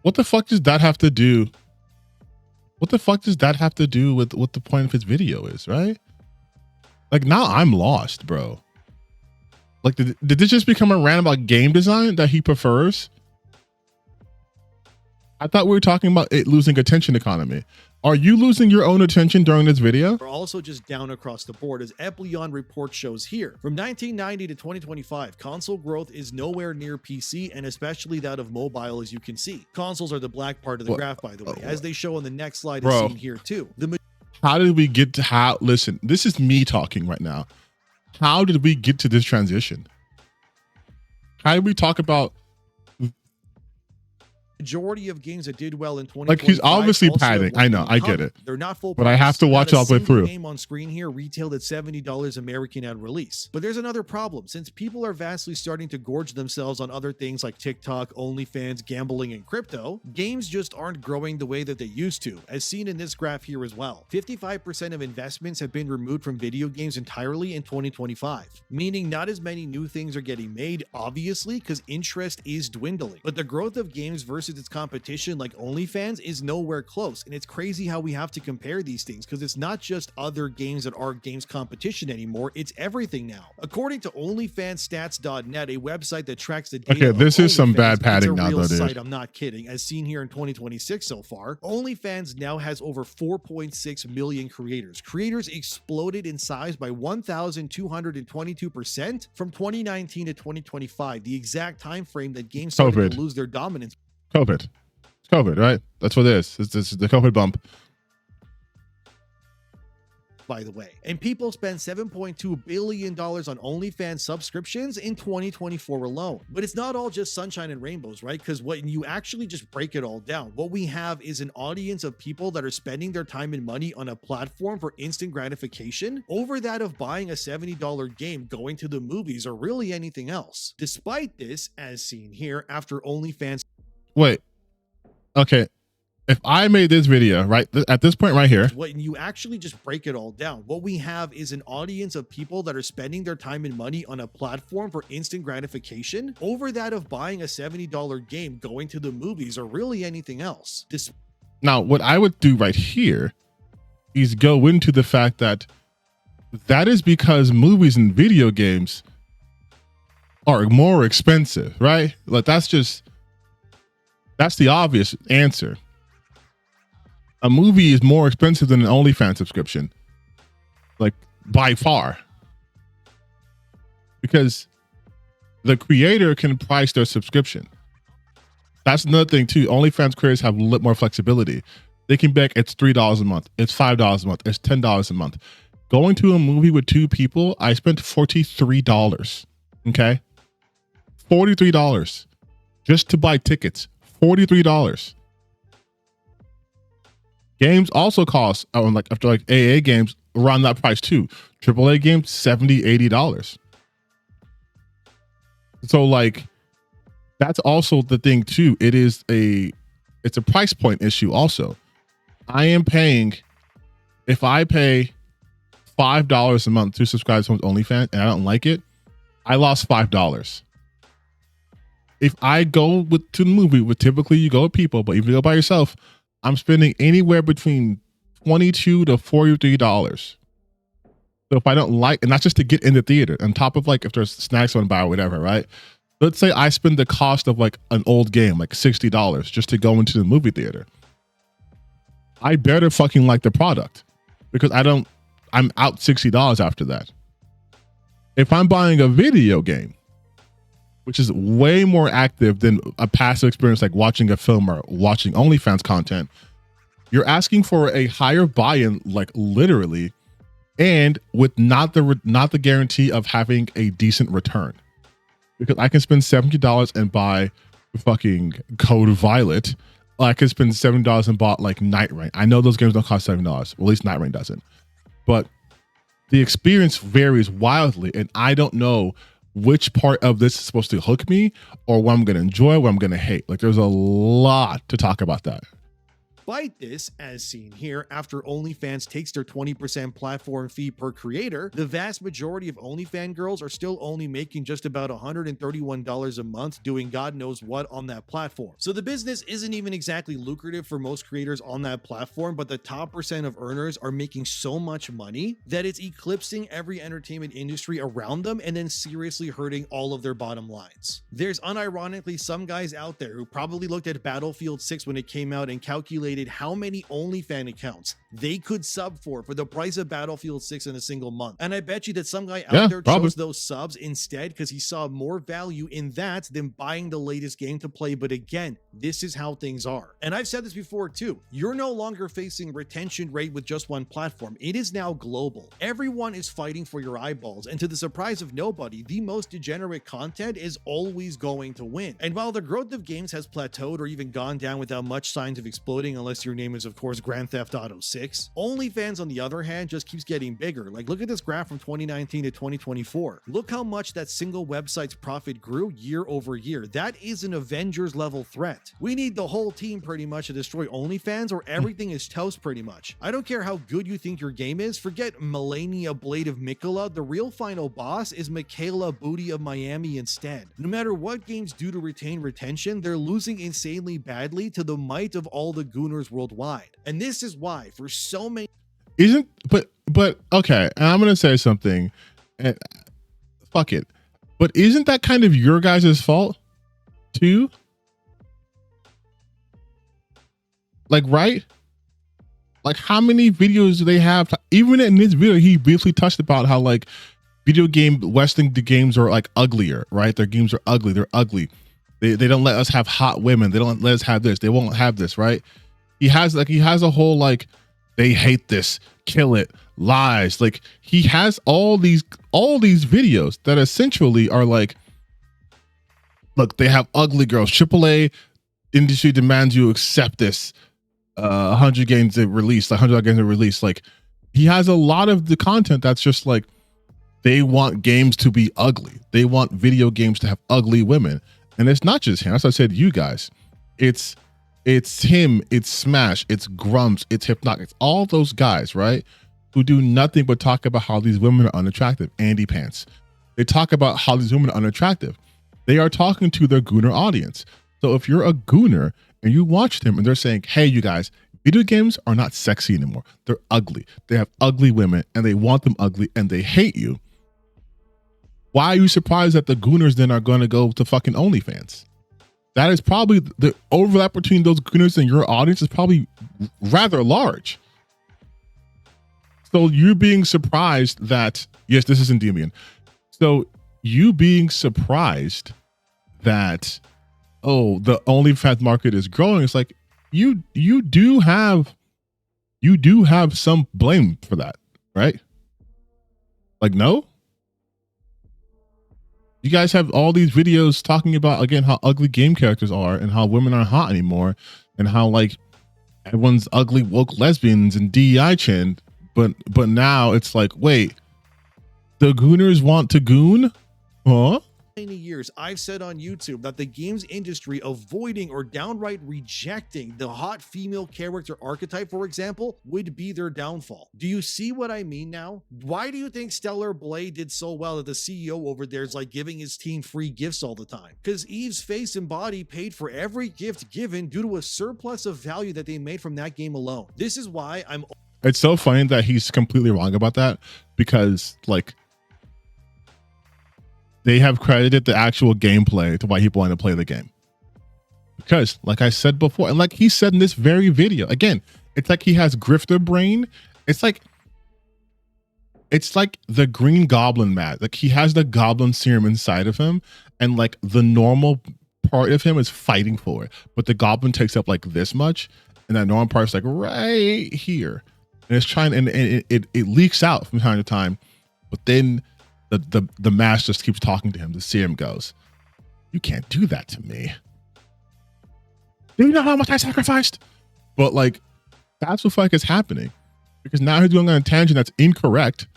What the fuck does that have to do? What the fuck does that have to do with what the point of his video is, right? Like, now I'm lost, bro. Like, did this just become a rant about game design that he prefers? I thought we were talking about it losing attention economy. Are you losing your own attention during this video? Are also just down across the board, as Endymion report shows here. From 1990 to 2025, console growth is nowhere near PC, and especially that of mobile, as you can see. Consoles are the black part of the graph, by the way, as they show on the next slide is seen here too. How did we get to how? Listen, this is me talking right now. How did we get to this transition? How did we talk about majority of games that did well in 2025? Like, he's obviously padding. I know, I get it. They're not full but price. I have to watch it all the way through. Game on screen here retailed at $70 American at release. But there's another problem. Since people are vastly starting to gorge themselves on other things like TikTok, OnlyFans, gambling, and crypto, games just aren't growing the way that they used to, as seen in this graph here as well. 55% of investments have been removed from video games entirely in 2025, meaning not as many new things are getting made, obviously, because interest is dwindling. But the growth of games versus its competition like OnlyFans is nowhere close, and it's crazy how we have to compare these things, because it's not just other games that are games competition anymore, it's everything now. According to OnlyFansStats.net, a website that tracks the data. Okay, this is some bad padding now, though, dude. I'm not kidding. As seen here in 2026 so far, OnlyFans now has over 4.6 million creators. Creators exploded in size by 1,222% from 2019 to 2025, the exact time frame that games started to lose their dominance. COVID. It's COVID, right? That's what it is. This is the COVID bump. By the way, and people spend $7.2 billion on OnlyFans subscriptions in 2024 alone. But it's not all just sunshine and rainbows, right? Because when you actually just break it all down, what we have is an audience of people that are spending their time and money on a platform for instant gratification over that of buying a $70 game, going to the movies, or really anything else. Despite this, as seen here, after OnlyFans— Wait, okay. If I made this video right at this point right here, when you actually just break it all down, what we have is an audience of people that are spending their time and money on a platform for instant gratification over that of buying a $70 game, going to the movies, or really anything else. Now, what I would do right here is go into the fact that is because movies and video games are more expensive, right? Like, that's the obvious answer. A movie is more expensive than an OnlyFans subscription, like, by far, because the creator can price their subscription. That's another thing too. OnlyFans creators have a little more flexibility. They can beg it's $3 a month, it's $5 a month, it's $10 a month. Going to a movie with two people, I spent $43. Okay, $43 just to buy tickets. $43. Games also cost, after AA games, around that price too. AAA games, $70, $80. So like, that's also the thing too. It's a price point issue also. I am paying, if I pay $5 a month to subscribe to someone's OnlyFans and I don't like it, I lost $5. If I go to the movie, with typically you go with people, but if you go by yourself, I'm spending anywhere between $22 to $43. So if I don't like, and that's just to get in the theater, on top of like if there's snacks on buy or whatever, right? let's say I spend the cost of like an old game, like $60 just to go into the movie theater. I better fucking like the product because I'm out $60 after that. If I'm buying a video game, which is way more active than a passive experience like watching a film or watching OnlyFans content, you're asking for a higher buy-in, like literally, and with not the guarantee of having a decent return. Because I can spend $70 and buy fucking Code Violet. I could spend $70 and bought like Night Rain. I know those games don't cost $70. Well, at least Night Rain doesn't. But the experience varies wildly, and I don't know which part of this is supposed to hook me or what I'm going to enjoy, what I'm going to hate. Like, there's a lot to talk about that. Despite this, as seen here, after OnlyFans takes their 20% platform fee per creator, the vast majority of OnlyFans girls are still only making just about $131 a month doing God knows what on that platform. So the business isn't even exactly lucrative for most creators on that platform, but the top percent of earners are making so much money that it's eclipsing every entertainment industry around them and then seriously hurting all of their bottom lines. There's unironically some guys out there who probably looked at Battlefield 6 when it came out and calculated how many OnlyFans accounts they could sub for the price of Battlefield 6 in a single month. And I bet you that some guy out there chose those subs instead because he saw more value in that than buying the latest game to play. But again, this is how things are. And I've said this before too. You're no longer facing retention rate with just one platform. It is now global. Everyone is fighting for your eyeballs. And to the surprise of nobody, the most degenerate content is always going to win. And while the growth of games has plateaued or even gone down without much signs of exploding, unless your name is of course Grand Theft Auto 6, OnlyFans on the other hand just keeps getting bigger. Like, look at this graph from 2019 to 2024. Look how much that single website's profit grew year over year. That is an Avengers level threat. We need the whole team pretty much to destroy OnlyFans or everything is toast pretty much. I don't care how good you think your game is. Forget Melania Blade of Mikola. The real final boss is Michaela Booty of Miami instead. No matter what games do to retain retention, they're losing insanely badly to the might of all the Gooners worldwide. And this is why for so many but okay, and I'm gonna say something and fuck it, but isn't that kind of your guys' fault too? Like, right? Like, how many videos do they have? Even in this video, he briefly touched about how like video game Western games are like uglier, right? Their games are ugly. They're ugly. They don't let us have hot women. They don't let us have this. They won't have this, right? He has a whole like, they hate this, kill it, lies. Like, he has all these videos that essentially are like, look, they have ugly girls. AAA industry demands you accept this. 100 games they release, like 100 games they release. Like, he has a lot of the content that's just like, they want games to be ugly. They want video games to have ugly women. And it's not just him. As I said, you guys, it's him, it's Smash, it's Grumps, it's Hypnotic, it's all those guys, right? Who do nothing but talk about how these women are unattractive. Andy Pants. They talk about how these women are unattractive. They are talking to their Gooner audience. So if you're a Gooner and you watch them and they're saying, hey, you guys, video games are not sexy anymore. They're ugly. They have ugly women and they want them ugly and they hate you. Why are you surprised that the Gooners then are going to go to fucking OnlyFans? That is probably the overlap between those Gooners and your audience is probably rather large. So you being surprised that, yes, this is Endymion. So you being surprised that, oh, the OnlyFans market is growing. It's like, you do have some blame for that, right? Like, no? You guys have all these videos talking about, again, how ugly game characters are and how women aren't hot anymore and how like everyone's ugly woke lesbians and DEI chin. But now it's like, wait, the Gooners want to goon? Huh? Many years I've said on YouTube that the games industry avoiding or downright rejecting the hot female character archetype, for example, would be their downfall. Do you see what I mean now? Why do you think Stellar Blade did so well that the CEO over there is like giving his team free gifts all the time? Because Eve's face and body paid for every gift given due to a surplus of value that they made from that game alone. This is why it's so funny that he's completely wrong about that, because like, they have credited the actual gameplay to why people want to play the game. Because, like I said before, and like he said in this very video, again, it's like he has grifter brain. It's like the Green Goblin mad. Like he has the Goblin serum inside of him, and like the normal part of him is fighting for it, but the Goblin takes up like this much, and that normal part is like right here, and it's trying, and it leaks out from time to time, but then the mask just keeps talking to him. The serum goes, "You can't do that to me. Do you know how much I sacrificed?" But like, that's what fuck is happening, because now he's going on a tangent that's incorrect.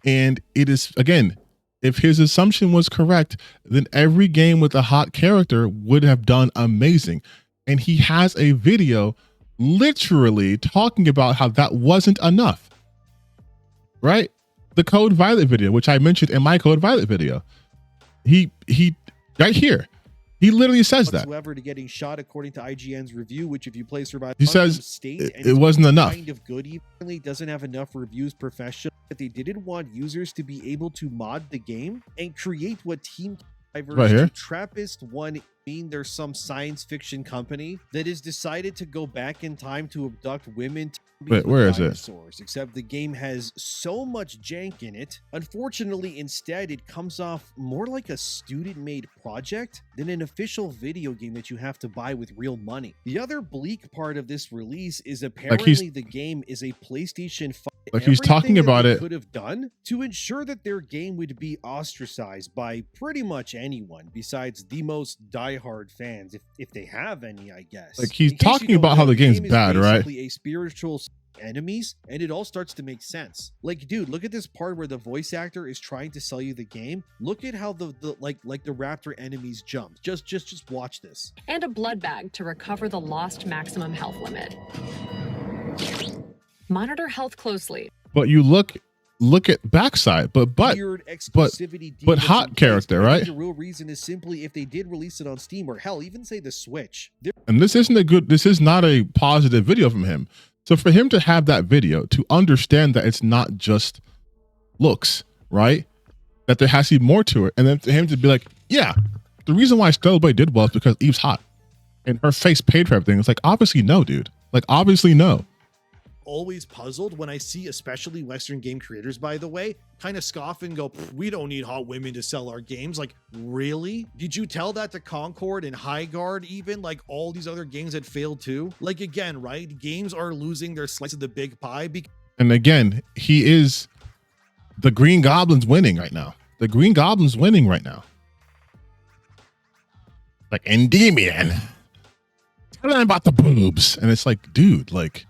And it is, again, if his assumption was correct, then every game with a hot character would have done amazing. And he has a video literally talking about how that wasn't enough, right? The Code Violet video, which I mentioned in my Code Violet video, he right here, he literally says that. Whatsoever to getting shot, according to IGN's review, which if you play Survival, he says state it wasn't enough. Kind of good, even doesn't have enough reviews professional. That they didn't want users to be able to mod the game and create what Team right here. Trappist one. There's some science fiction company that has decided to go back in time to abduct women. Wait, where is it? Except the game has so much jank in it. Unfortunately, instead, it comes off more like a student-made project than an official video game that you have to buy with real money. The other bleak part of this release is apparently the game is a PlayStation 5. Like he's talking about it. Could have done to ensure that their game would be ostracized by pretty much anyone besides the most diehard fans, if they have any, I guess. Like he's talking about how the game's bad, right? A spiritual enemies, and it all starts to make sense. Like, dude, look at this part where the voice actor is trying to sell you the game. Look at how the raptor enemies jump. Just watch this. And a blood bag to recover the lost maximum health limit. Monitor health closely. But you look at backside, but hot character, right? The real reason is simply if they did release it on Steam, or hell, even say the Switch. And this is not a positive video from him. So for him to have that video, to understand that it's not just looks, right? That there has to be more to it, and then for him to be like, yeah, the reason why Stellarblade did well is because Eve's hot, and her face paid for everything. It's like, obviously no, dude. Like, obviously no. Always puzzled when I see, especially Western game creators, by the way, kind of scoff and go, we don't need hot women to sell our games. Like, really? Did you tell that to Concord and Highguard, even like all these other games that failed too? Like, again, right? Games are losing their slice of the big pie. And again, the Green Goblin's winning right now. The Green Goblin's winning right now. Like, Endymion, tell them about the boobs. And it's like, dude, like,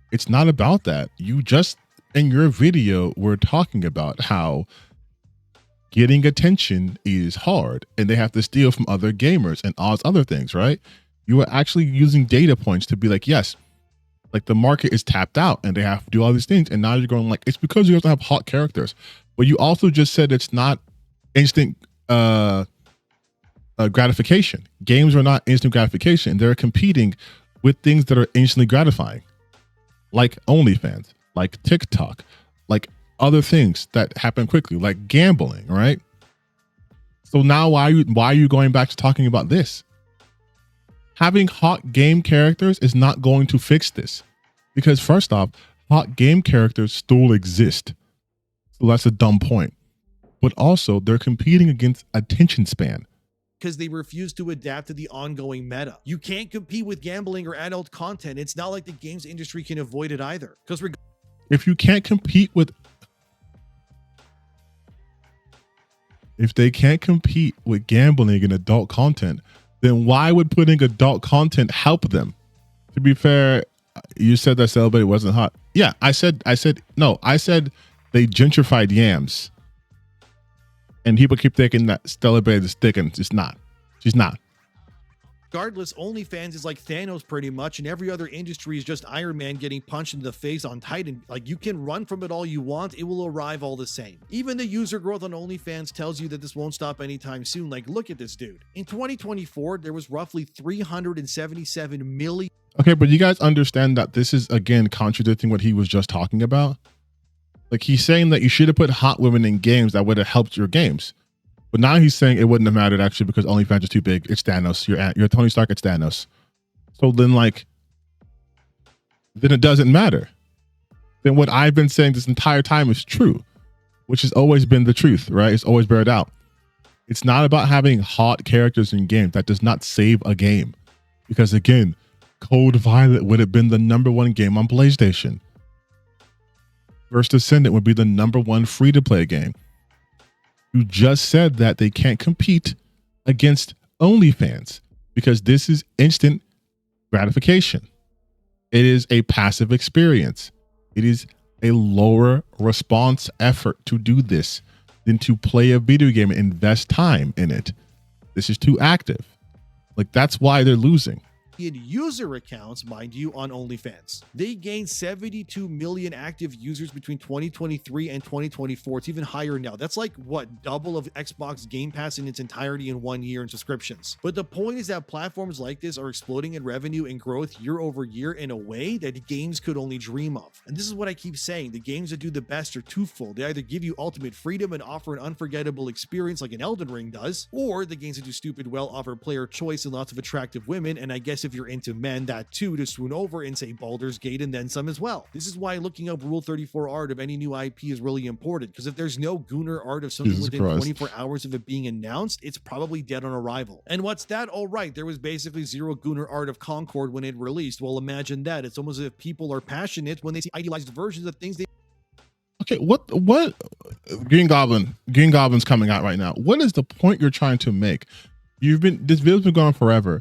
it's not about that. You just, in your video, were talking about how getting attention is hard and they have to steal from other gamers and all other things, right? You were actually using data points to be like, yes, like the market is tapped out and they have to do all these things. And now you're going like, it's because you have to have hot characters. But you also just said it's not instant gratification. Games are not instant gratification. They're competing with things that are instantly gratifying. Like OnlyFans, like TikTok, like other things that happen quickly, like gambling, right? So now why are you going back to talking about this? Having hot game characters is not going to fix this. Because first off, hot game characters still exist. So that's a dumb point. But also, they're competing against attention span. Because they refuse to adapt to the ongoing meta. You can't compete with gambling or adult content. It's not like the games industry can avoid it either. Because if you can't compete with, if they can't compete with gambling and adult content, then why would putting adult content help them? To be fair, you said that Celebrate wasn't hot. Yeah, I said they gentrified yams. And people keep thinking that Stellarblade is thick, and it's not. She's not. Regardless, OnlyFans is like Thanos pretty much, and every other industry is just Iron Man getting punched in the face on Titan. Like, you can run from it all you want, it will arrive all the same. Even the user growth on OnlyFans tells you that this won't stop anytime soon. Like, look at this dude. In 2024, there was roughly 377 million. Okay, but you guys understand that this is, again, contradicting what he was just talking about? Like, he's saying that you should have put hot women in games that would have helped your games. But now he's saying it wouldn't have mattered actually because OnlyFans is too big. It's Thanos. You're Tony Stark. It's Thanos. So then then it doesn't matter. Then what I've been saying this entire time is true, which has always been the truth, right? It's always bared out. It's not about having hot characters in games. That does not save a game. Because again, Code Violet would have been the #1 game on PlayStation. First Descendant would be the #1 free-to-play game. You just said that they can't compete against OnlyFans because this is instant gratification. It is a passive experience. It is a lower response effort to do this than to play a video game and invest time in it. This is too active. Like, that's why they're losing. User accounts, mind you, on OnlyFans. They gained 72 million active users between 2023 and 2024. It's even higher now. That's like, what, double of Xbox Game Pass in its entirety in 1 year in subscriptions. But the point is that platforms like this are exploding in revenue and growth year over year in a way that games could only dream of. And this is what I keep saying. The games that do the best are twofold. They either give you ultimate freedom and offer an unforgettable experience like an Elden Ring does, or the games that do stupid well offer player choice and lots of attractive women, and I guess if you're into men, that too, to swoon over and say Baldur's Gate and then some as well. This is why looking up Rule 34 art of any new IP is really important, because if there's no Gooner art of something within 24 hours of it being announced, it's probably dead on arrival. And what's that? Oh, right, there was basically zero Gooner art of Concord when it released. Well, imagine that. It's almost as if people are passionate when they see idealized versions of things they... Okay, what Green Goblin's coming out right now. What is the point you're trying to make? This video's been going on forever.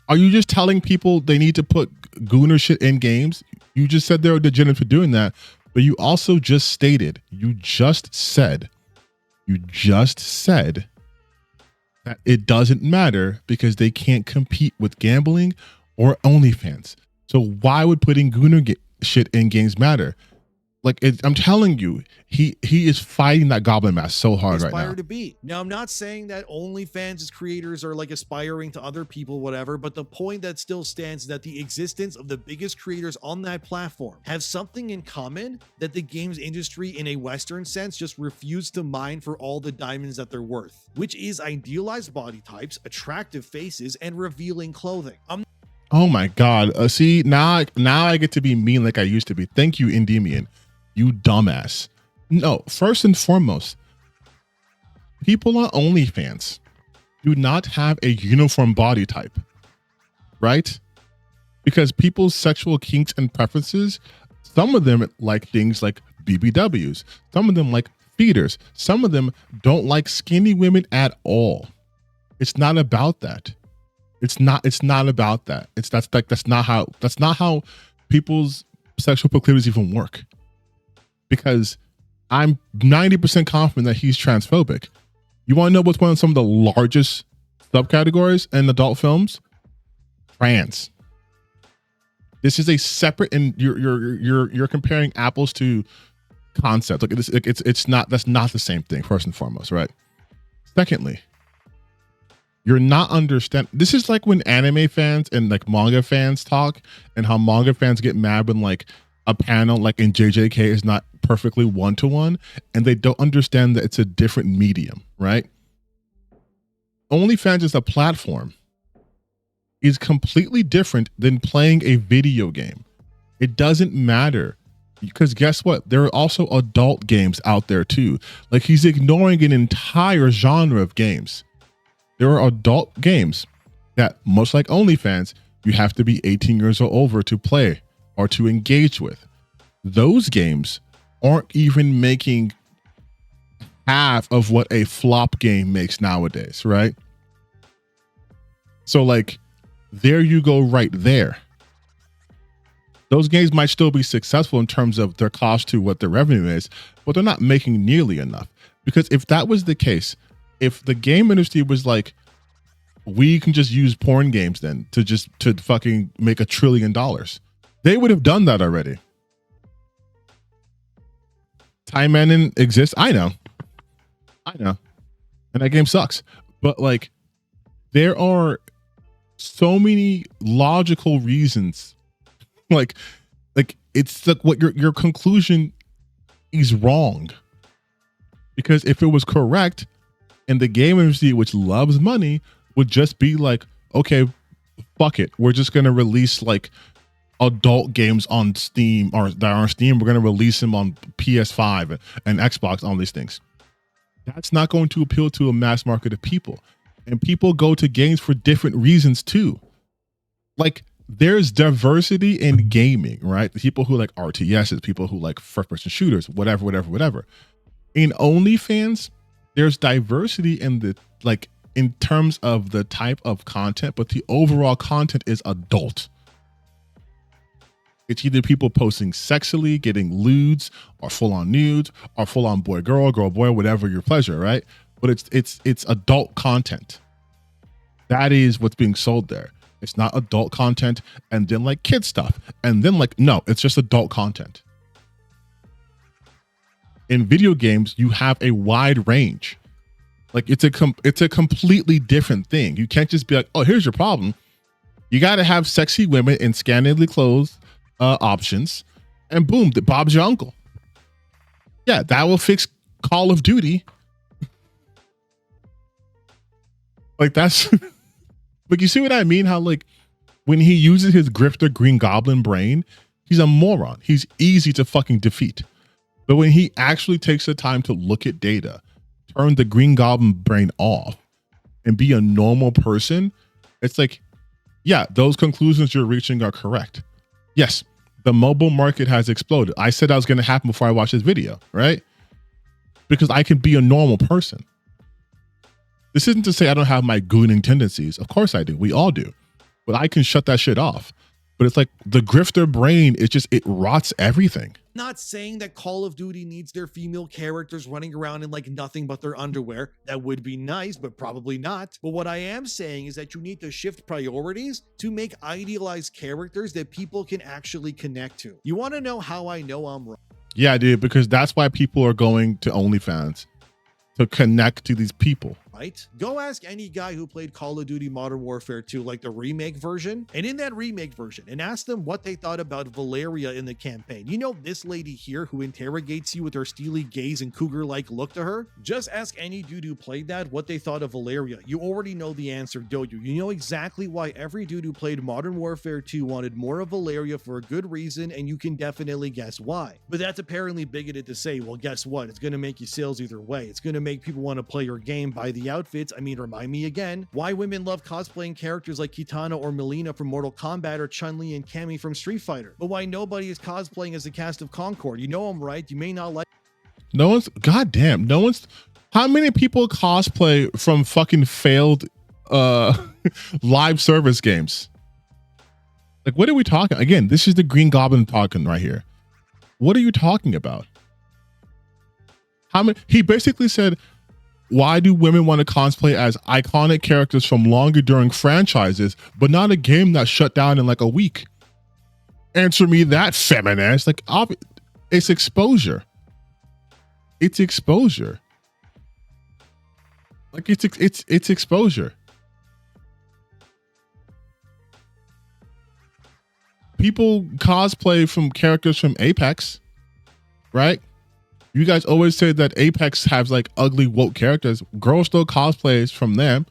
Are you just telling people they need to put Gooner shit in games? You just said they're degenerate for doing that, but you also just stated, you just said that it doesn't matter because they can't compete with gambling or OnlyFans. So why would putting Gooner shit in games matter? Like, I'm telling you, he is fighting that Goblin mask so hard right now. Aspire to be. Now, I'm not saying that OnlyFans' creators are like aspiring to other people, whatever, but the point that still stands is that the existence of the biggest creators on that platform have something in common that the games industry in a Western sense just refused to mine for all the diamonds that they're worth, which is idealized body types, attractive faces, and revealing clothing. Oh my God. See, now I get to be mean like I used to be. Thank you, Endymion. You dumbass. No, first and foremost, people on OnlyFans do not have a uniform body type, right? Because people's sexual kinks and preferences, some of them like things like BBWs, some of them like feeders, some of them don't like skinny women at all. It's not about that. It's not about that. That's not how people's sexual proclivities even work. Because I'm 90% confident that he's transphobic. You want to know what's one of some of the largest subcategories in adult films? Trans. This is a separate, and you're comparing apples to concepts. Like it's not. That's not the same thing. First and foremost, right? Secondly, you're not understand. This is like when anime fans and like manga fans talk, and how manga fans get mad when like a panel like in JJK is not perfectly one-to-one, and they don't understand that it's a different medium, right? OnlyFans is a platform. Is completely different than playing a video game. It doesn't matter, because guess what? There are also adult games out there too. Like, he's ignoring an entire genre of games. There are adult games that, much like OnlyFans, you have to be 18 years or over to play or to engage with. Those games aren't even making half of what a flop game makes nowadays, right? So like, there you go right there. Those games might still be successful in terms of their cost to what their revenue is, but they're not making nearly enough. Because if that was the case, if the game industry was like, we can just use porn games then to fucking make $1 trillion, they would have done that already. Time Man exists. I know. And that game sucks. But like, there are so many logical reasons. Like it's like what your conclusion is wrong. Because if it was correct, and the game industry, which loves money, would just be like, okay, fuck it, we're just gonna release like adult games on Steam, or that are on Steam, we're gonna release them on PS5 and Xbox, all these things. That's not going to appeal to a mass market of people. And people go to games for different reasons too. Like, there's diversity in gaming, right? The people who like RTSs, people who like first-person shooters, whatever. In OnlyFans, there's diversity in the, like, in terms of the type of content, but the overall content is adult. It's either people posting sexily, getting lewds, or full-on nudes, or full-on boy-girl, girl-boy, whatever your pleasure, right? But it's adult content. That is what's being sold there. It's not adult content and then like kid stuff. And then like, no, it's just adult content. In video games, you have a wide range. Like it's a completely different thing. You can't just be like, oh, here's your problem. You got to have sexy women in scantily clothed options, and boom, Bob's your uncle. Yeah, that will fix Call of Duty. Like that's, but you see what I mean? How like when he uses his grifter Green Goblin brain, he's a moron. He's easy to fucking defeat. But when he actually takes the time to look at data, turn the Green Goblin brain off, and be a normal person, it's like, yeah, those conclusions you're reaching are correct. Yes, the mobile market has exploded. I said that was going to happen before I watched this video, right? Because I can be a normal person. This isn't to say I don't have my gooning tendencies. Of course I do. We all do. But I can shut that shit off. But it's like the grifter brain, it rots everything. Not saying that Call of Duty needs their female characters running around in like nothing but their underwear. That would be nice, but probably not. But what I am saying is that you need to shift priorities to make idealized characters that people can actually connect to. You want to know how I know I'm wrong? Yeah, dude, because that's why people are going to OnlyFans, to connect to these people. Right? Go ask any guy who played Call of Duty Modern Warfare 2, like the remake version, and in that remake version, and ask them what they thought about Valeria in the campaign. You know, this lady here who interrogates you with her steely gaze and cougar-like look to her? Just ask any dude who played that what they thought of Valeria. You already know the answer, don't you? You know exactly why every dude who played Modern Warfare 2 wanted more of Valeria for a good reason, and you can definitely guess why. But that's apparently bigoted to say. Well, guess what? It's going to make you sales either way. It's going to make people want to play your game, buy the outfits. I mean, remind me again why women love cosplaying characters like Kitana or Melina from Mortal Kombat, or Chun-Li and Cammy from Street Fighter, but why nobody is cosplaying as the cast of Concord. You know I'm right. You may not like. No one's, goddamn, no one's. How many people cosplay from fucking failed live service games? Like, what are we talking? Again, this is the Green Goblin talking right here. What are you talking about? How many? He basically said, why do women want to cosplay as iconic characters from longer during franchises, but not a game that shut down in like a week? Answer me that, feminist. Like, it's exposure. It's exposure. Like it's exposure. People cosplay from characters from Apex, right? You guys always say that Apex has like ugly woke characters. Girls still cosplays from them.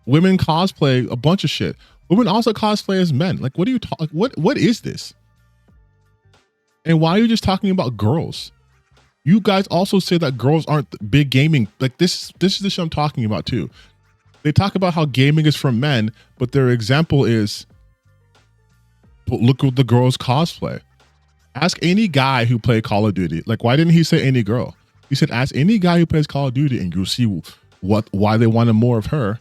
Women cosplay a bunch of shit. Women also cosplay as men. Like, what are you talking? What is this? And why are you just talking about girls? You guys also say that girls aren't big gaming. Like this is the shit I'm talking about too. They talk about how gaming is for men, but their example is, look at the girls cosplay. Ask any guy who played Call of Duty. Like, why didn't he say any girl? He said, ask any guy who plays Call of Duty and you'll see why they wanted more of her.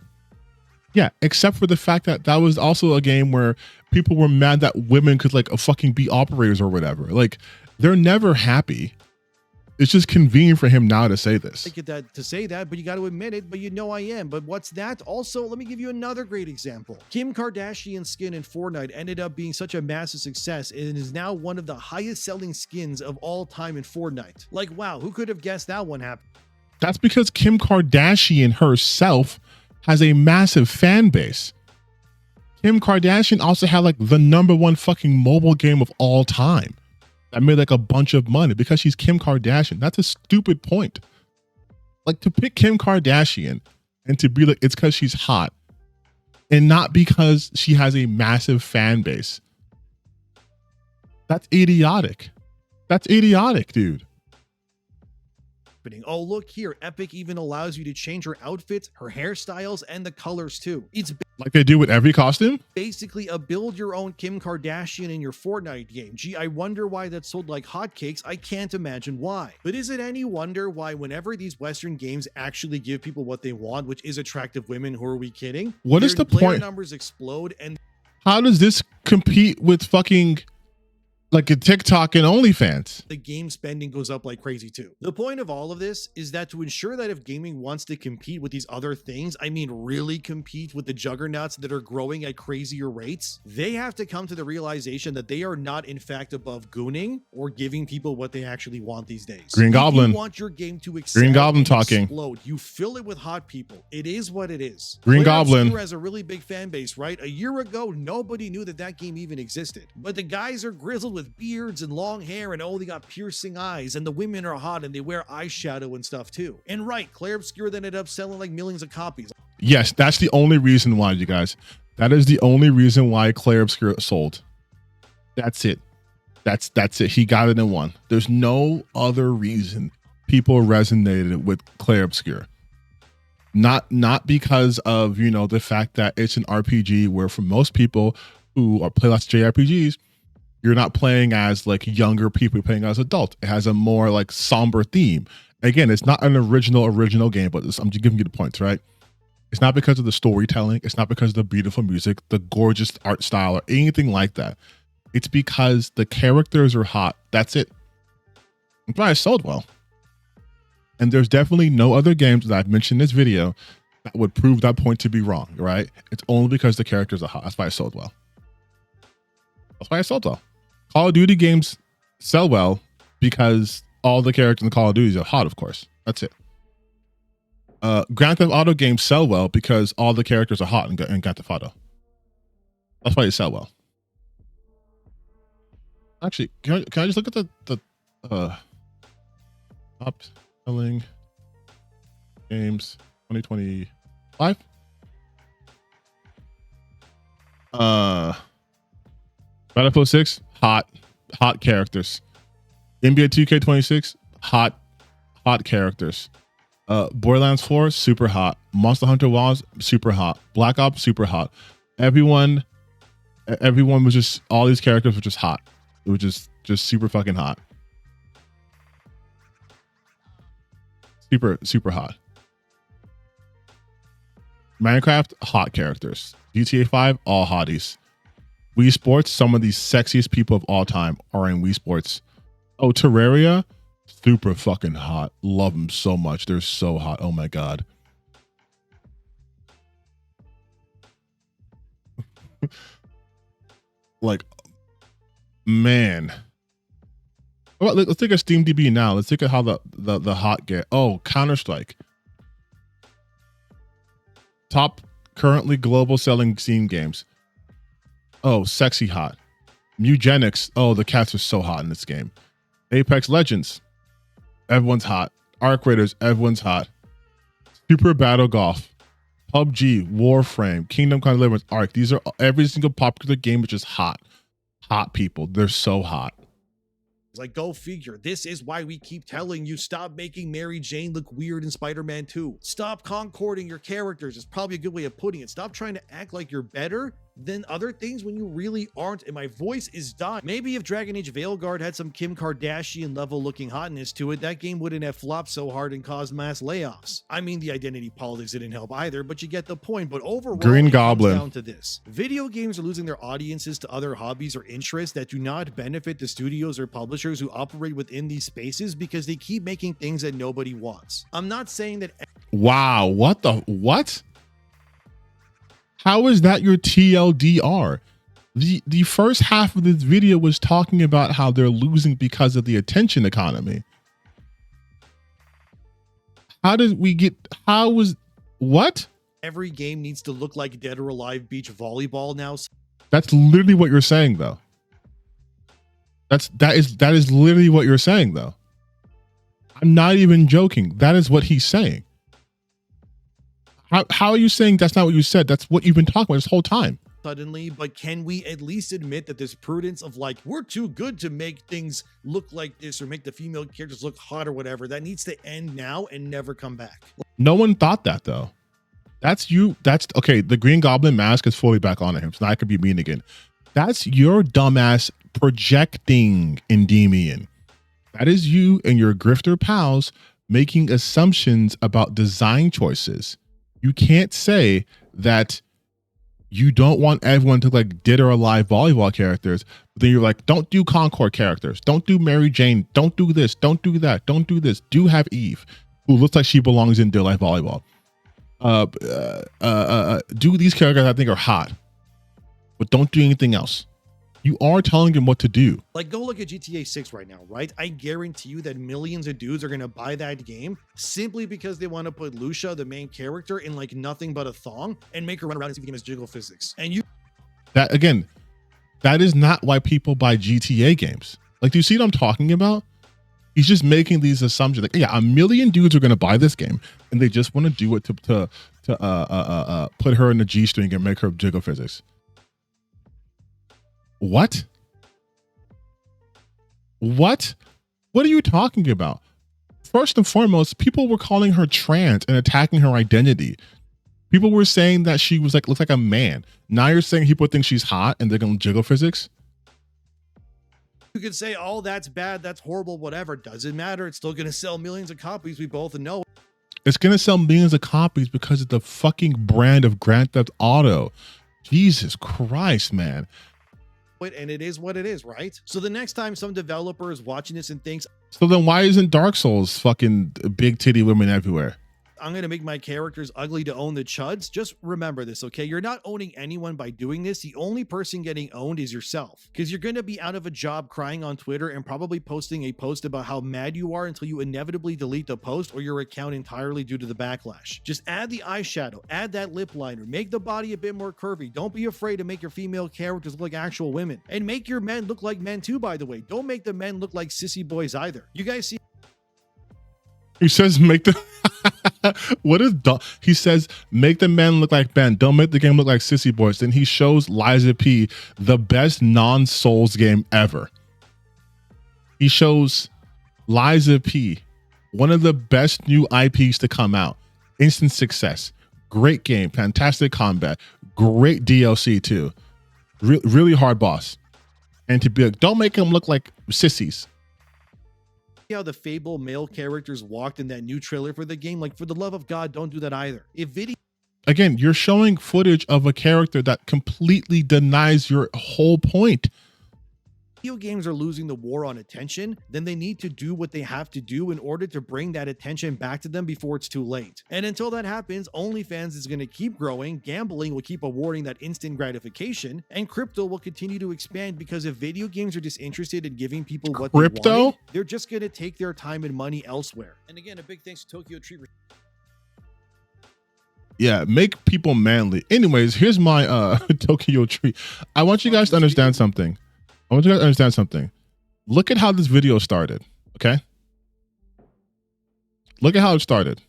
Yeah, except for the fact that that was also a game where people were mad that women could like fucking be operators or whatever. Like, they're never happy. It's just convenient for him now to say this. I get that to say that, but you got to admit it. But you know I am. But what's that? Also, let me give you another great example. Kim Kardashian's skin in Fortnite ended up being such a massive success and is now one of the highest selling skins of all time in Fortnite. Like, wow, who could have guessed that one happened? That's because Kim Kardashian herself has a massive fan base. Kim Kardashian also had like the #1 fucking mobile game of all time. that made like a bunch of money because she's Kim Kardashian. That's a stupid point. Like to pick Kim Kardashian and to be like, it's because she's hot and not because she has a massive fan base. That's idiotic. That's idiotic, dude. Oh, look here. Epic even allows you to change her outfits, her hairstyles, and the colors too. It's like they do with every costume? Basically a build your own Kim Kardashian in your Fortnite game. Gee, I wonder why that's sold like hotcakes. I can't imagine why. But is it any wonder why whenever these Western games actually give people what they want, which is attractive women, who are we kidding? What is the player point? Numbers explode and how does this compete with fucking like a TikTok and OnlyFans? The game spending goes up like crazy too. The point of all of this is that to ensure that if gaming wants to compete with these other things, I mean really compete with the juggernauts that are growing at crazier rates, they have to come to the realization that they are not in fact above gooning or giving people what they actually want these days. Green Goblin. If you want your game to excel, Green Goblin talking. Explode, you fill it with hot people. It is what it is. Green Goblin has a really big fan base, right? A year ago, nobody knew that that game even existed. But the guys are grizzled with beards and long hair, and oh, they got piercing eyes, and the women are hot and they wear eyeshadow and stuff too. And right, Claire Obscure then ended up selling like millions of copies. Yes, that's the only reason why, you guys. That is the only reason why Claire Obscure sold. That's it. That's it. He got it in one. There's no other reason people resonated with Claire Obscure. Not because of, you know, the fact that it's an RPG where for most people who are play lots of JRPGs, you're not playing as like younger people, you're playing as adults. It has a more like somber theme. Again, it's not an original game, but I'm just giving you the points, right? It's not because of the storytelling. It's not because of the beautiful music, the gorgeous art style, or anything like that. It's because the characters are hot. That's it. That's why it sold well. And there's definitely no other games that I've mentioned in this video that would prove that point to be wrong, right? It's only because the characters are hot. That's why it sold well. That's why it sold well. Call of Duty games sell well because all the characters in Call of Duty are hot, of course. That's it. Grand Theft Auto games sell well because all the characters are hot in Grand Theft Auto. That's why they sell well. Actually, can I just look at the top selling games 2025? Battlefield 6, hot characters. NBA 2K26, hot characters. Borderlands 4, super hot. Monster Hunter Wilds, super hot. Black Ops, super hot. Everyone was just, all these characters were just hot. It was just super fucking hot. Super hot. Minecraft, hot characters. GTA 5, all hotties. Wii Sports, some of the sexiest people of all time are in Wii Sports. Oh, Terraria, super fucking hot. Love them so much. They're so hot. Oh my God. Like, man. Let's take a Steam DB now. Let's take a how the hot get. Oh, Counter-Strike. Top currently global selling Steam games. Oh, sexy hot. Mugenics. Oh, the cats are so hot in this game. Apex Legends. Everyone's hot. Arc Raiders. Everyone's hot. Super Battle Golf. PUBG. Warframe. Kingdom Come Deliverance. Arc. These are every single popular game which is hot. Hot people. They're so hot. Like, go figure. This is why we keep telling you, stop making Mary Jane look weird in Spider-Man 2. Stop concording your characters. It's probably a good way of putting it. Stop trying to act like you're better than other things when you really aren't, and my voice is dying. Maybe if Dragon Age Veilguard had some Kim Kardashian level looking hotness to it, that game wouldn't have flopped so hard and caused mass layoffs. I mean, the identity politics didn't help either, but you get the point. But overall, Green it Goblin comes down to this. Video games are losing their audiences to other hobbies or interests that do not benefit the studios or publishers who operate within these spaces because they keep making things that nobody wants. I'm not saying that... Wow, what? How is that your TLDR? The first half of this video was talking about how they're losing because of the attention economy. What? Every game needs to look like Dead or Alive Beach Volleyball now. That's literally what you're saying, though. That is literally what you're saying, though. I'm not even joking. That is what he's saying. How are you saying that's not what you said? That's what you've been talking about this whole time. Suddenly, but can we at least admit that this prudence of like, we're too good to make things look like this or make the female characters look hot or whatever, that needs to end now and never come back? No one thought that, though. That's you. That's okay. The Green Goblin mask is fully back on him, so now I could be mean again. That's your dumbass projecting, Endymion. That is you and your grifter pals making assumptions about design choices. You can't say that you don't want everyone to like dead or alive volleyball characters, but then you're like, don't do Concord characters. Don't do Mary Jane. Don't do this. Don't do that. Don't do this. Do have Eve, who looks like she belongs in Dear Life Volleyball. Do these characters I think are hot, but don't do anything else. You are telling him what to do. Like, go look at GTA 6 right now, right? I guarantee you that millions of dudes are going to buy that game simply because they want to put Lucia, the main character, in like nothing but a thong and make her run around and see the game as jiggle physics. And that is not why people buy GTA games. Like, do you see what I'm talking about? He's just making these assumptions. Like, yeah, a million dudes are going to buy this game and they just want to do it to put her in the G string and make her jiggle physics. What? What are you talking about? First and foremost, people were calling her trans and attacking her identity. People were saying that she was like, looks like a man. Now you're saying people think she's hot and they're going to jiggle physics? you could say, oh, that's bad, that's horrible, whatever. Doesn't matter. It's still going to sell millions of copies. We both know. It's going to sell millions of copies because of the fucking brand of Grand Theft Auto. Jesus Christ, man. And it is what it is, right? So the next time some developer is watching this and thinks, so then why isn't Dark Souls fucking big titty women everywhere? I'm going to make my characters ugly to own the chuds. Just remember this, okay? You're not owning anyone by doing this. The only person getting owned is yourself, because you're going to be out of a job crying on Twitter and probably posting a post about how mad you are until you inevitably delete the post or your account entirely due to the backlash. Just add the eyeshadow, add that lip liner, make the body a bit more curvy. Don't be afraid to make your female characters look like actual women, and make your men look like men too, by the way. Don't make the men look like sissy boys either. You guys see? He says make the what is he says make the men look like men. Don't make the game look like sissy boys. Then he shows Liza P the best non-Souls game ever. He shows Liza P one of the best new IPs to come out. Instant success. Great game. Fantastic combat. Great DLC too. Really hard boss. And to be like, don't make him look like sissies. How the Fable male characters walked in that new trailer for the game? Like, for the love of God, don't do that either. If video again, you're showing footage of a character that completely denies your whole point. Video games are losing the war on attention, then they need to do what they have to do in order to bring that attention back to them before it's too late. And until that happens, OnlyFans is going to keep growing, gambling will keep awarding that instant gratification, and crypto will continue to expand, because if video games are disinterested in giving people what they want, they're just going to take their time and money elsewhere. And again, a big thanks to Tokyo Treat. Yeah, make people manly. Anyways, here's my Tokyo Treat. I want you guys to understand something. Look at how this video started, okay? Look at how it started.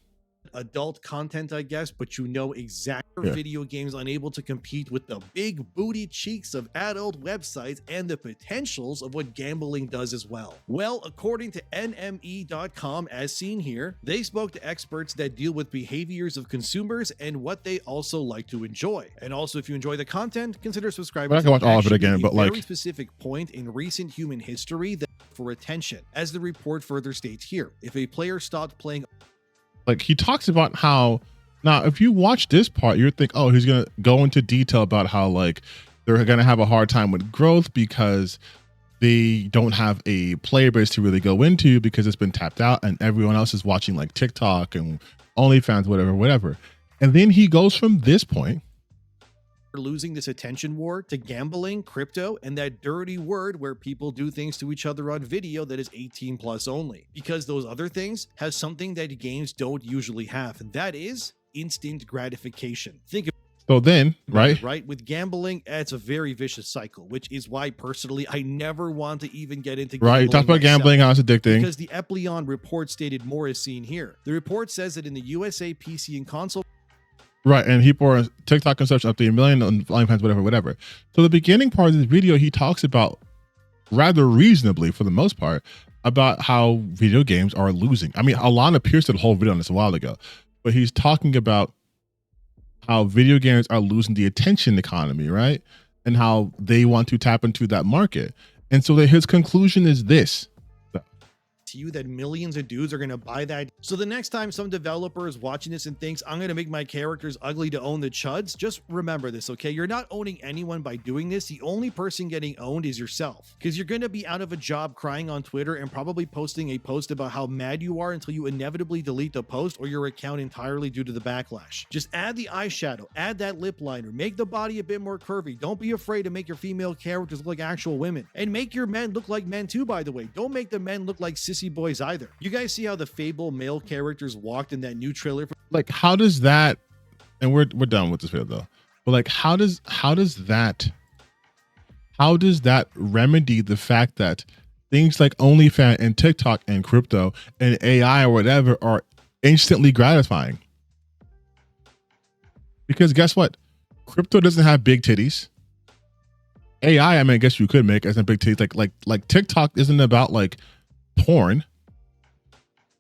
Adult content, I guess, but you know exactly. Video games unable to compete with the big booty cheeks of adult websites and the potentials of what gambling does as well. Well, according to NME.com, as seen here, they spoke to experts that deal with behaviors of consumers and what they also like to enjoy. And also, if you enjoy the content, consider subscribing. I can watch all of it again, but like, very specific point in recent human history that for attention, as the report further states here, if a player stopped playing. Like, he talks about how, now if you watch this part, you're think, oh, he's gonna go into detail about how like they're gonna have a hard time with growth because they don't have a player base to really go into because it's been tapped out and everyone else is watching like TikTok and OnlyFans, whatever. And then he goes from this point, losing this attention war, to gambling, crypto, and that dirty word where people do things to each other on video that is 18 plus only, because those other things have something that games don't usually have, and that is instant gratification. Think of So then, right? Right. With gambling, it's a very vicious cycle, which is why personally I never want to even get into gambling. Right. You talk about gambling, how it's addicting. Because the Endymion report stated more is seen here. The report says that in the USA, PC, and console. Right. And people are TikTok consumption up to 1 million on OnlyFans, whatever. So the beginning part of this video, he talks about rather reasonably, for the most part, about how video games are losing. I mean, Alana Pierce did a whole video on this a while ago, but he's talking about how video games are losing the attention economy, right? And how they want to tap into that market. And so his conclusion is this. To you that millions of dudes are going to buy that. So the next time some developer is watching this and thinks I'm going to make my characters ugly to own the chuds, just remember this, okay? You're not owning anyone by doing this. The only person getting owned is yourself, because you're going to be out of a job crying on Twitter and probably posting a post about how mad you are until you inevitably delete the post or your account entirely due to the backlash. Just add the eyeshadow, add that lip liner, make the body a bit more curvy. Don't be afraid to make your female characters look like actual women, and make your men look like men too, by the way. Don't make the men look like sissy boys either. You guys see how the Fable male characters walked in that new trailer? Like, how does that, and we're done with this video though, but like, how does that remedy the fact that things like OnlyFans and TikTok and crypto and AI or whatever are instantly gratifying? Because guess what? Crypto doesn't have big titties. AI, I mean, I guess you could make as a big titties. Like TikTok isn't about like porn.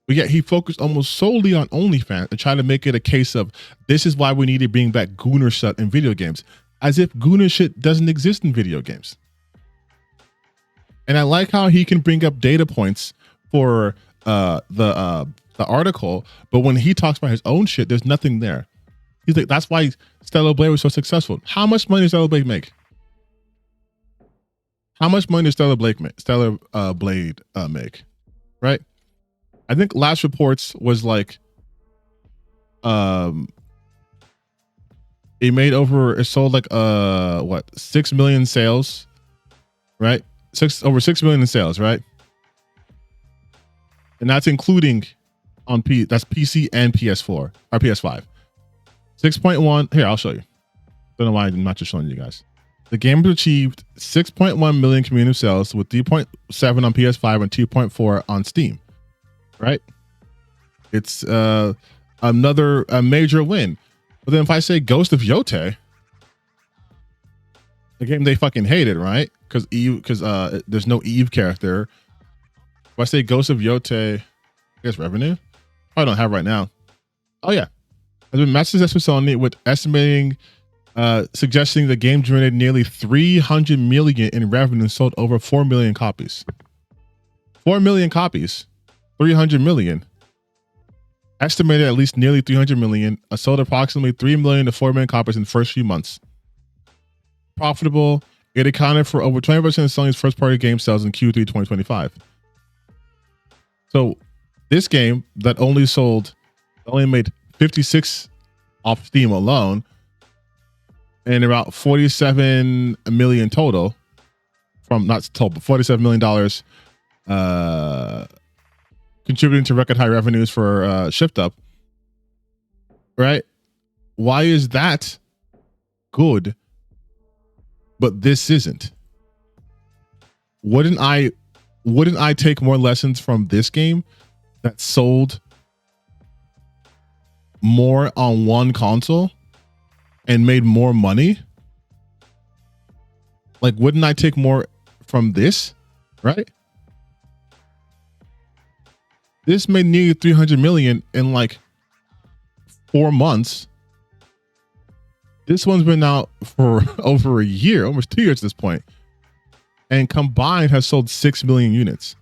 But yet he focused almost solely on OnlyFans and tried to make it a case of this is why we need to bring back Gooner shit in video games, as if Gooner shit doesn't exist in video games. And I like how he can bring up data points for the article, but when he talks about his own shit, there's nothing there. He's like, that's why Stellar Blade was so successful. How much money does Stellar Blade make? How much money does Stellar Blade make? Right? I think last reports was like, it sold like what, 6 million sales, right? Over 6 million in sales, right? And that's including that's PC and PS4 or PS5. 6.1. Here, I'll show you. Don't know why I'm not just showing you guys. The game achieved 6.1 million community sales with 3.7 on PS5 and 2.4 on Steam. Right? It's a major win. But then if I say Ghost of Yote, the game they fucking hated, right? Because there's no Eve character. If I say Ghost of Yote, I guess revenue? I don't have right now. Oh yeah. Has been matched success with Sony with estimating suggesting the game generated nearly 300 million in revenue and sold over 4 million copies. 4 million copies. 300 million. Estimated at least nearly 300 million. Sold approximately 3 million to 4 million copies in the first few months. Profitable. It accounted for over 20% of Sony's first party game sales in Q3 2025. So this game that only made 56 off Steam alone and about 47 million total from, not total, but $47 million contributing to record high revenues for Shift Up, right? Why is that good, but this isn't? Wouldn't I take more lessons from this game that sold more on one console and made more money? Like, wouldn't I take more from this, right? This made nearly 300 million in like 4 months. This one's been out for over a year, almost 2 years at this point, and combined has sold 6 million units.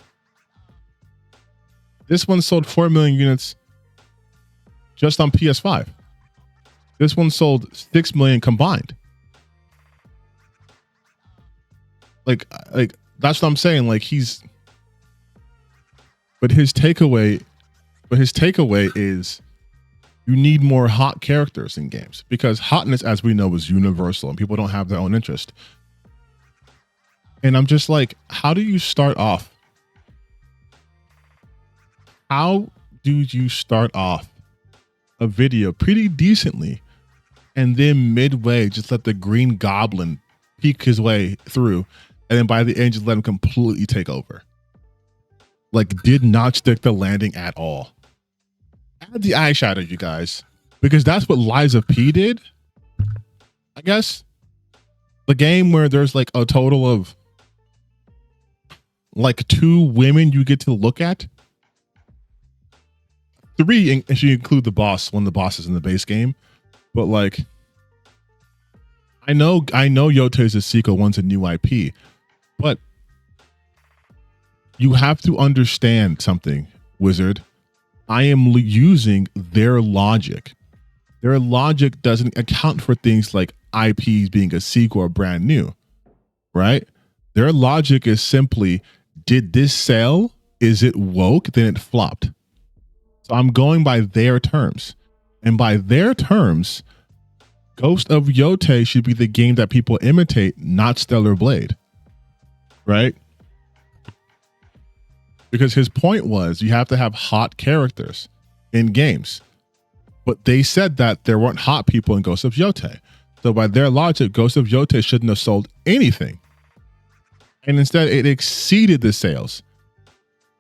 This one sold 4 million units just on PS5. This one sold 6 million combined. Like that's what I'm saying. Like But his takeaway is you need more hot characters in games, because hotness, as we know, is universal and people don't have their own interest. And I'm just like, how do you start off? How do you start off a video pretty decently and then midway just let the Green Goblin peek his way through, and then by the end just let him completely take over. Like, did not stick the landing at all. Add the eyeshadow, you guys, because that's what Lies of P did, I guess. The game where there's like a total of like 2 women you get to look at. 3 if you include the boss, when the boss is in the base game. But like, I know Yote is a sequel, one's a new IP, but you have to understand something, Wizard. I am using their logic. Their logic doesn't account for things like IPs being a sequel or brand new, right? Their logic is simply, did this sell? Is it woke? Then it flopped. So I'm going by their terms. And by their terms, Ghost of Yote should be the game that people imitate, not Stellar Blade, right? Because his point was you have to have hot characters in games. But they said that there weren't hot people in Ghost of Yote. So by their logic, Ghost of Yote shouldn't have sold anything. And instead, it exceeded the sales.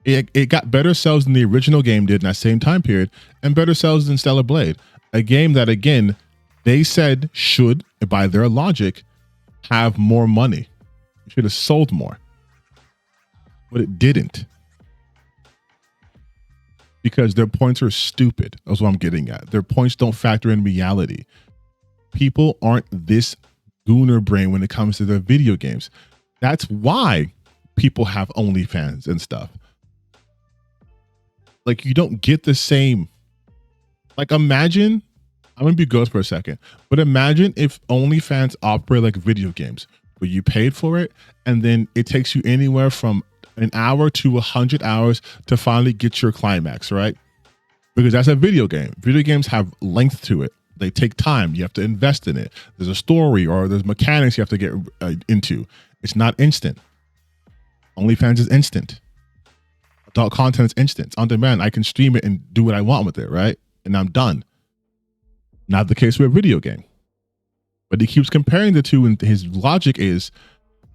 It got better sales than the original game did in that same time period, and better sales than Stellar Blade. A game that, again, they said should, by their logic, have more money. It should have sold more. But it didn't. Because their points are stupid. That's what I'm getting at. Their points don't factor in reality. People aren't this Gooner brain when it comes to their video games. That's why people have OnlyFans and stuff. Like, you don't get the same. Like, imagine, I'm going to be gross for a second, but imagine if OnlyFans operate like video games where you paid for it and then it takes you anywhere from an hour to 100 hours to finally get your climax, right? Because that's a video game. Video games have length to it. They take time. You have to invest in it. There's a story or there's mechanics you have to get into. It's not instant. OnlyFans is instant. Adult content is instant. It's on demand. I can stream it and do what I want with it, right? And I'm done. Not the case with a video game. But he keeps comparing the two, and his logic is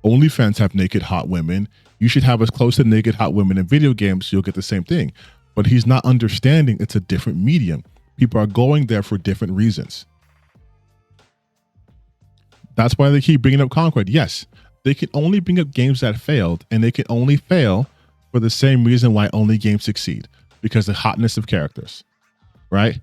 OnlyFans have naked hot women. You should have as close to naked hot women in video games so you'll get the same thing. But he's not understanding it's a different medium. People are going there for different reasons. That's why they keep bringing up Conquest. Yes, they can only bring up games that failed, and they can only fail for the same reason why only games succeed, because of the hotness of characters, right?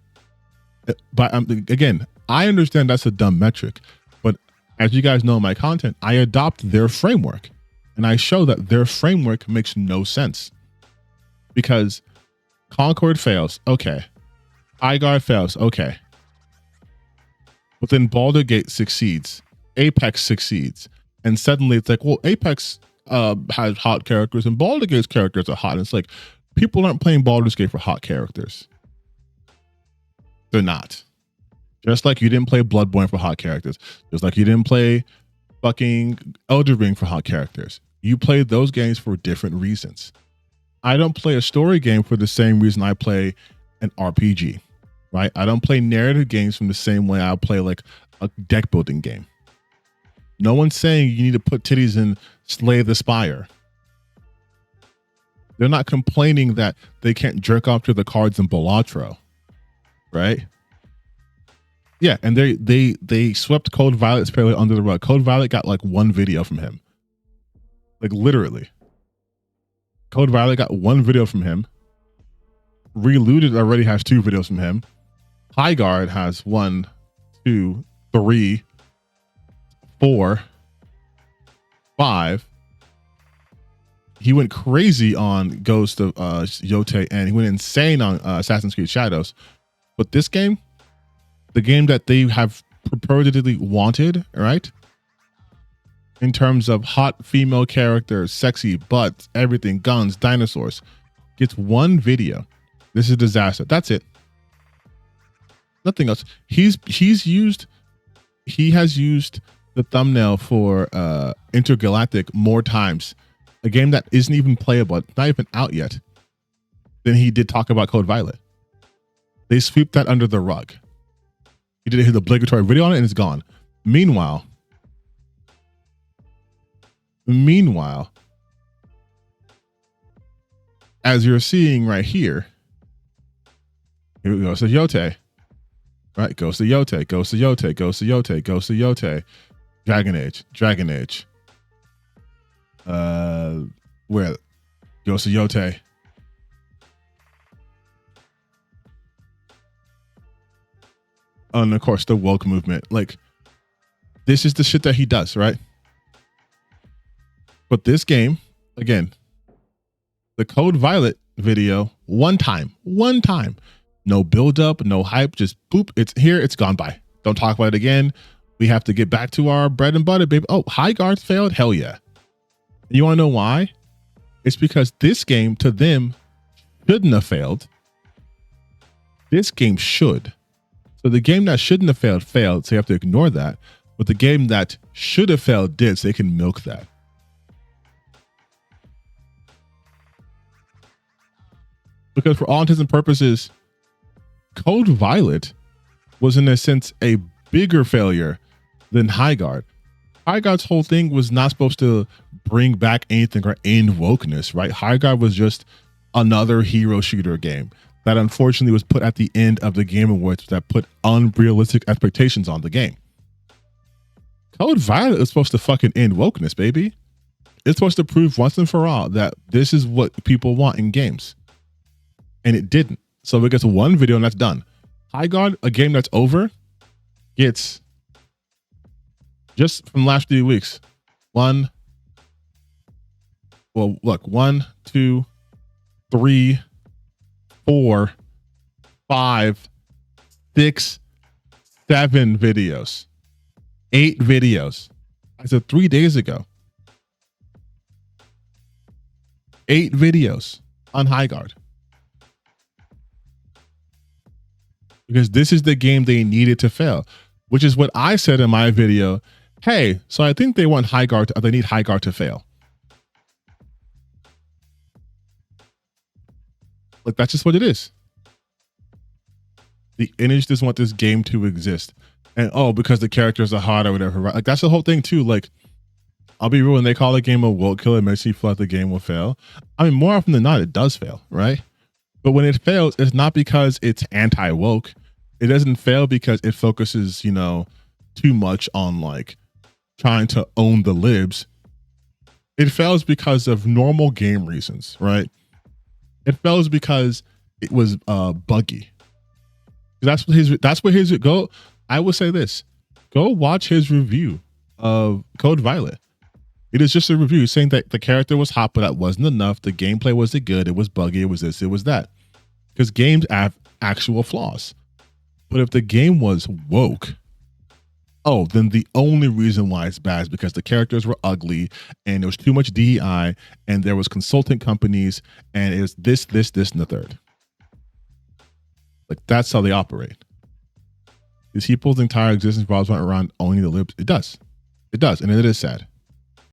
But again, I understand that's a dumb metric, but as you guys know in my content, I adopt their framework, and I show that their framework makes no sense. Because Concord fails, okay. Highguard fails, okay. But then Baldur's Gate succeeds, Apex succeeds, and suddenly it's like, well, Apex has hot characters and Baldur's Gate's characters are hot. And it's like, people aren't playing Baldur's Gate for hot characters. They're not. Just like you didn't play Bloodborne for hot characters. Just like you didn't play fucking Elden Ring for hot characters. You played those games for different reasons. I don't play a story game for the same reason I play an RPG, right? I don't play narrative games from the same way I play like a deck building game. No one's saying you need to put titties in Slay the Spire. They're not complaining that they can't jerk off to the cards in Balatro, right? Yeah, and they swept Code Violet's fairly under the rug. Code Violet got like one video from him. Like literally. Code Violet got one video from him. Relooted already has 2 videos from him. Highguard has 1, 2, 3, 4, 5. He went crazy on Ghost of Yote, and he went insane on Assassin's Creed Shadows. But this game, the game that they have purportedly wanted, right? In terms of hot female characters, sexy butts, everything, guns, dinosaurs, gets 1 video. This is a disaster. That's it. Nothing else. He has used the thumbnail for Intergalactic more times, a game that isn't even playable, not even out yet, than he did talk about Code Violet. They sweep that under the rug. He did his obligatory video on it and it's gone. Meanwhile, as you're seeing right here we go to Yote. Right? Goes to Yote, goes to Yote, goes to Yote, goes to Yote. Dragon Age. Where? Goes to Yote. And of course, the woke movement. Like, this is the shit that he does, right? But this game, again, the Code Violet video, one time, no build up, no hype, just boop, it's here, it's gone by. Don't talk about it again. We have to get back to our bread and butter, baby. Oh, High Guard failed? Hell yeah. You want to know why? It's because this game to them shouldn't have failed. This game should. So the game that shouldn't have failed, so you have to ignore that. But the game that should have failed did, so they can milk that. Because for all intents and purposes, Code Violet was in a sense a bigger failure than High Guard. High Guard's whole thing was not supposed to bring back anything or end wokeness, right? High Guard was just another hero shooter game that unfortunately was put at the end of the Game Awards that put unrealistic expectations on the game. Code Violet is supposed to fucking end wokeness, baby. It's supposed to prove once and for all that this is what people want in games. And it didn't. So it gets one video and that's done. High Guard, a game that's over, gets just from the last 3 weeks. 1, 2, 3, 4, 5, 6, 7 videos. 8 videos. I said 3 days ago. 8 videos on High Guard. Because this is the game they needed to fail, which is what I said in my video. Hey, so I think they want High Guard. They need High Guard to fail. Like, that's just what it is. The English doesn't want this game to exist. And because the characters are hot or whatever, right? Like, that's the whole thing too. Like, I'll be real, when they call a game a woke killer, it makes you feel like the game will fail. I mean, more often than not, it does fail, right? But when it fails, it's not because it's anti-woke. It doesn't fail because it focuses, too much on like trying to own the libs. It fails because of normal game reasons, right? It fails because it was buggy. That's what his go. I will say this: go watch his review of Code Violet. It is just a review saying that the character was hot, but that wasn't enough. The gameplay wasn't good. It was buggy. It was this. It was that. Because games have actual flaws. But if the game was woke, then the only reason why it's bad is because the characters were ugly and there was too much DEI and there was consultant companies and it was this, and the third. Like, that's how they operate. These people's entire existence revolves around owning the libs. It does. And it is sad.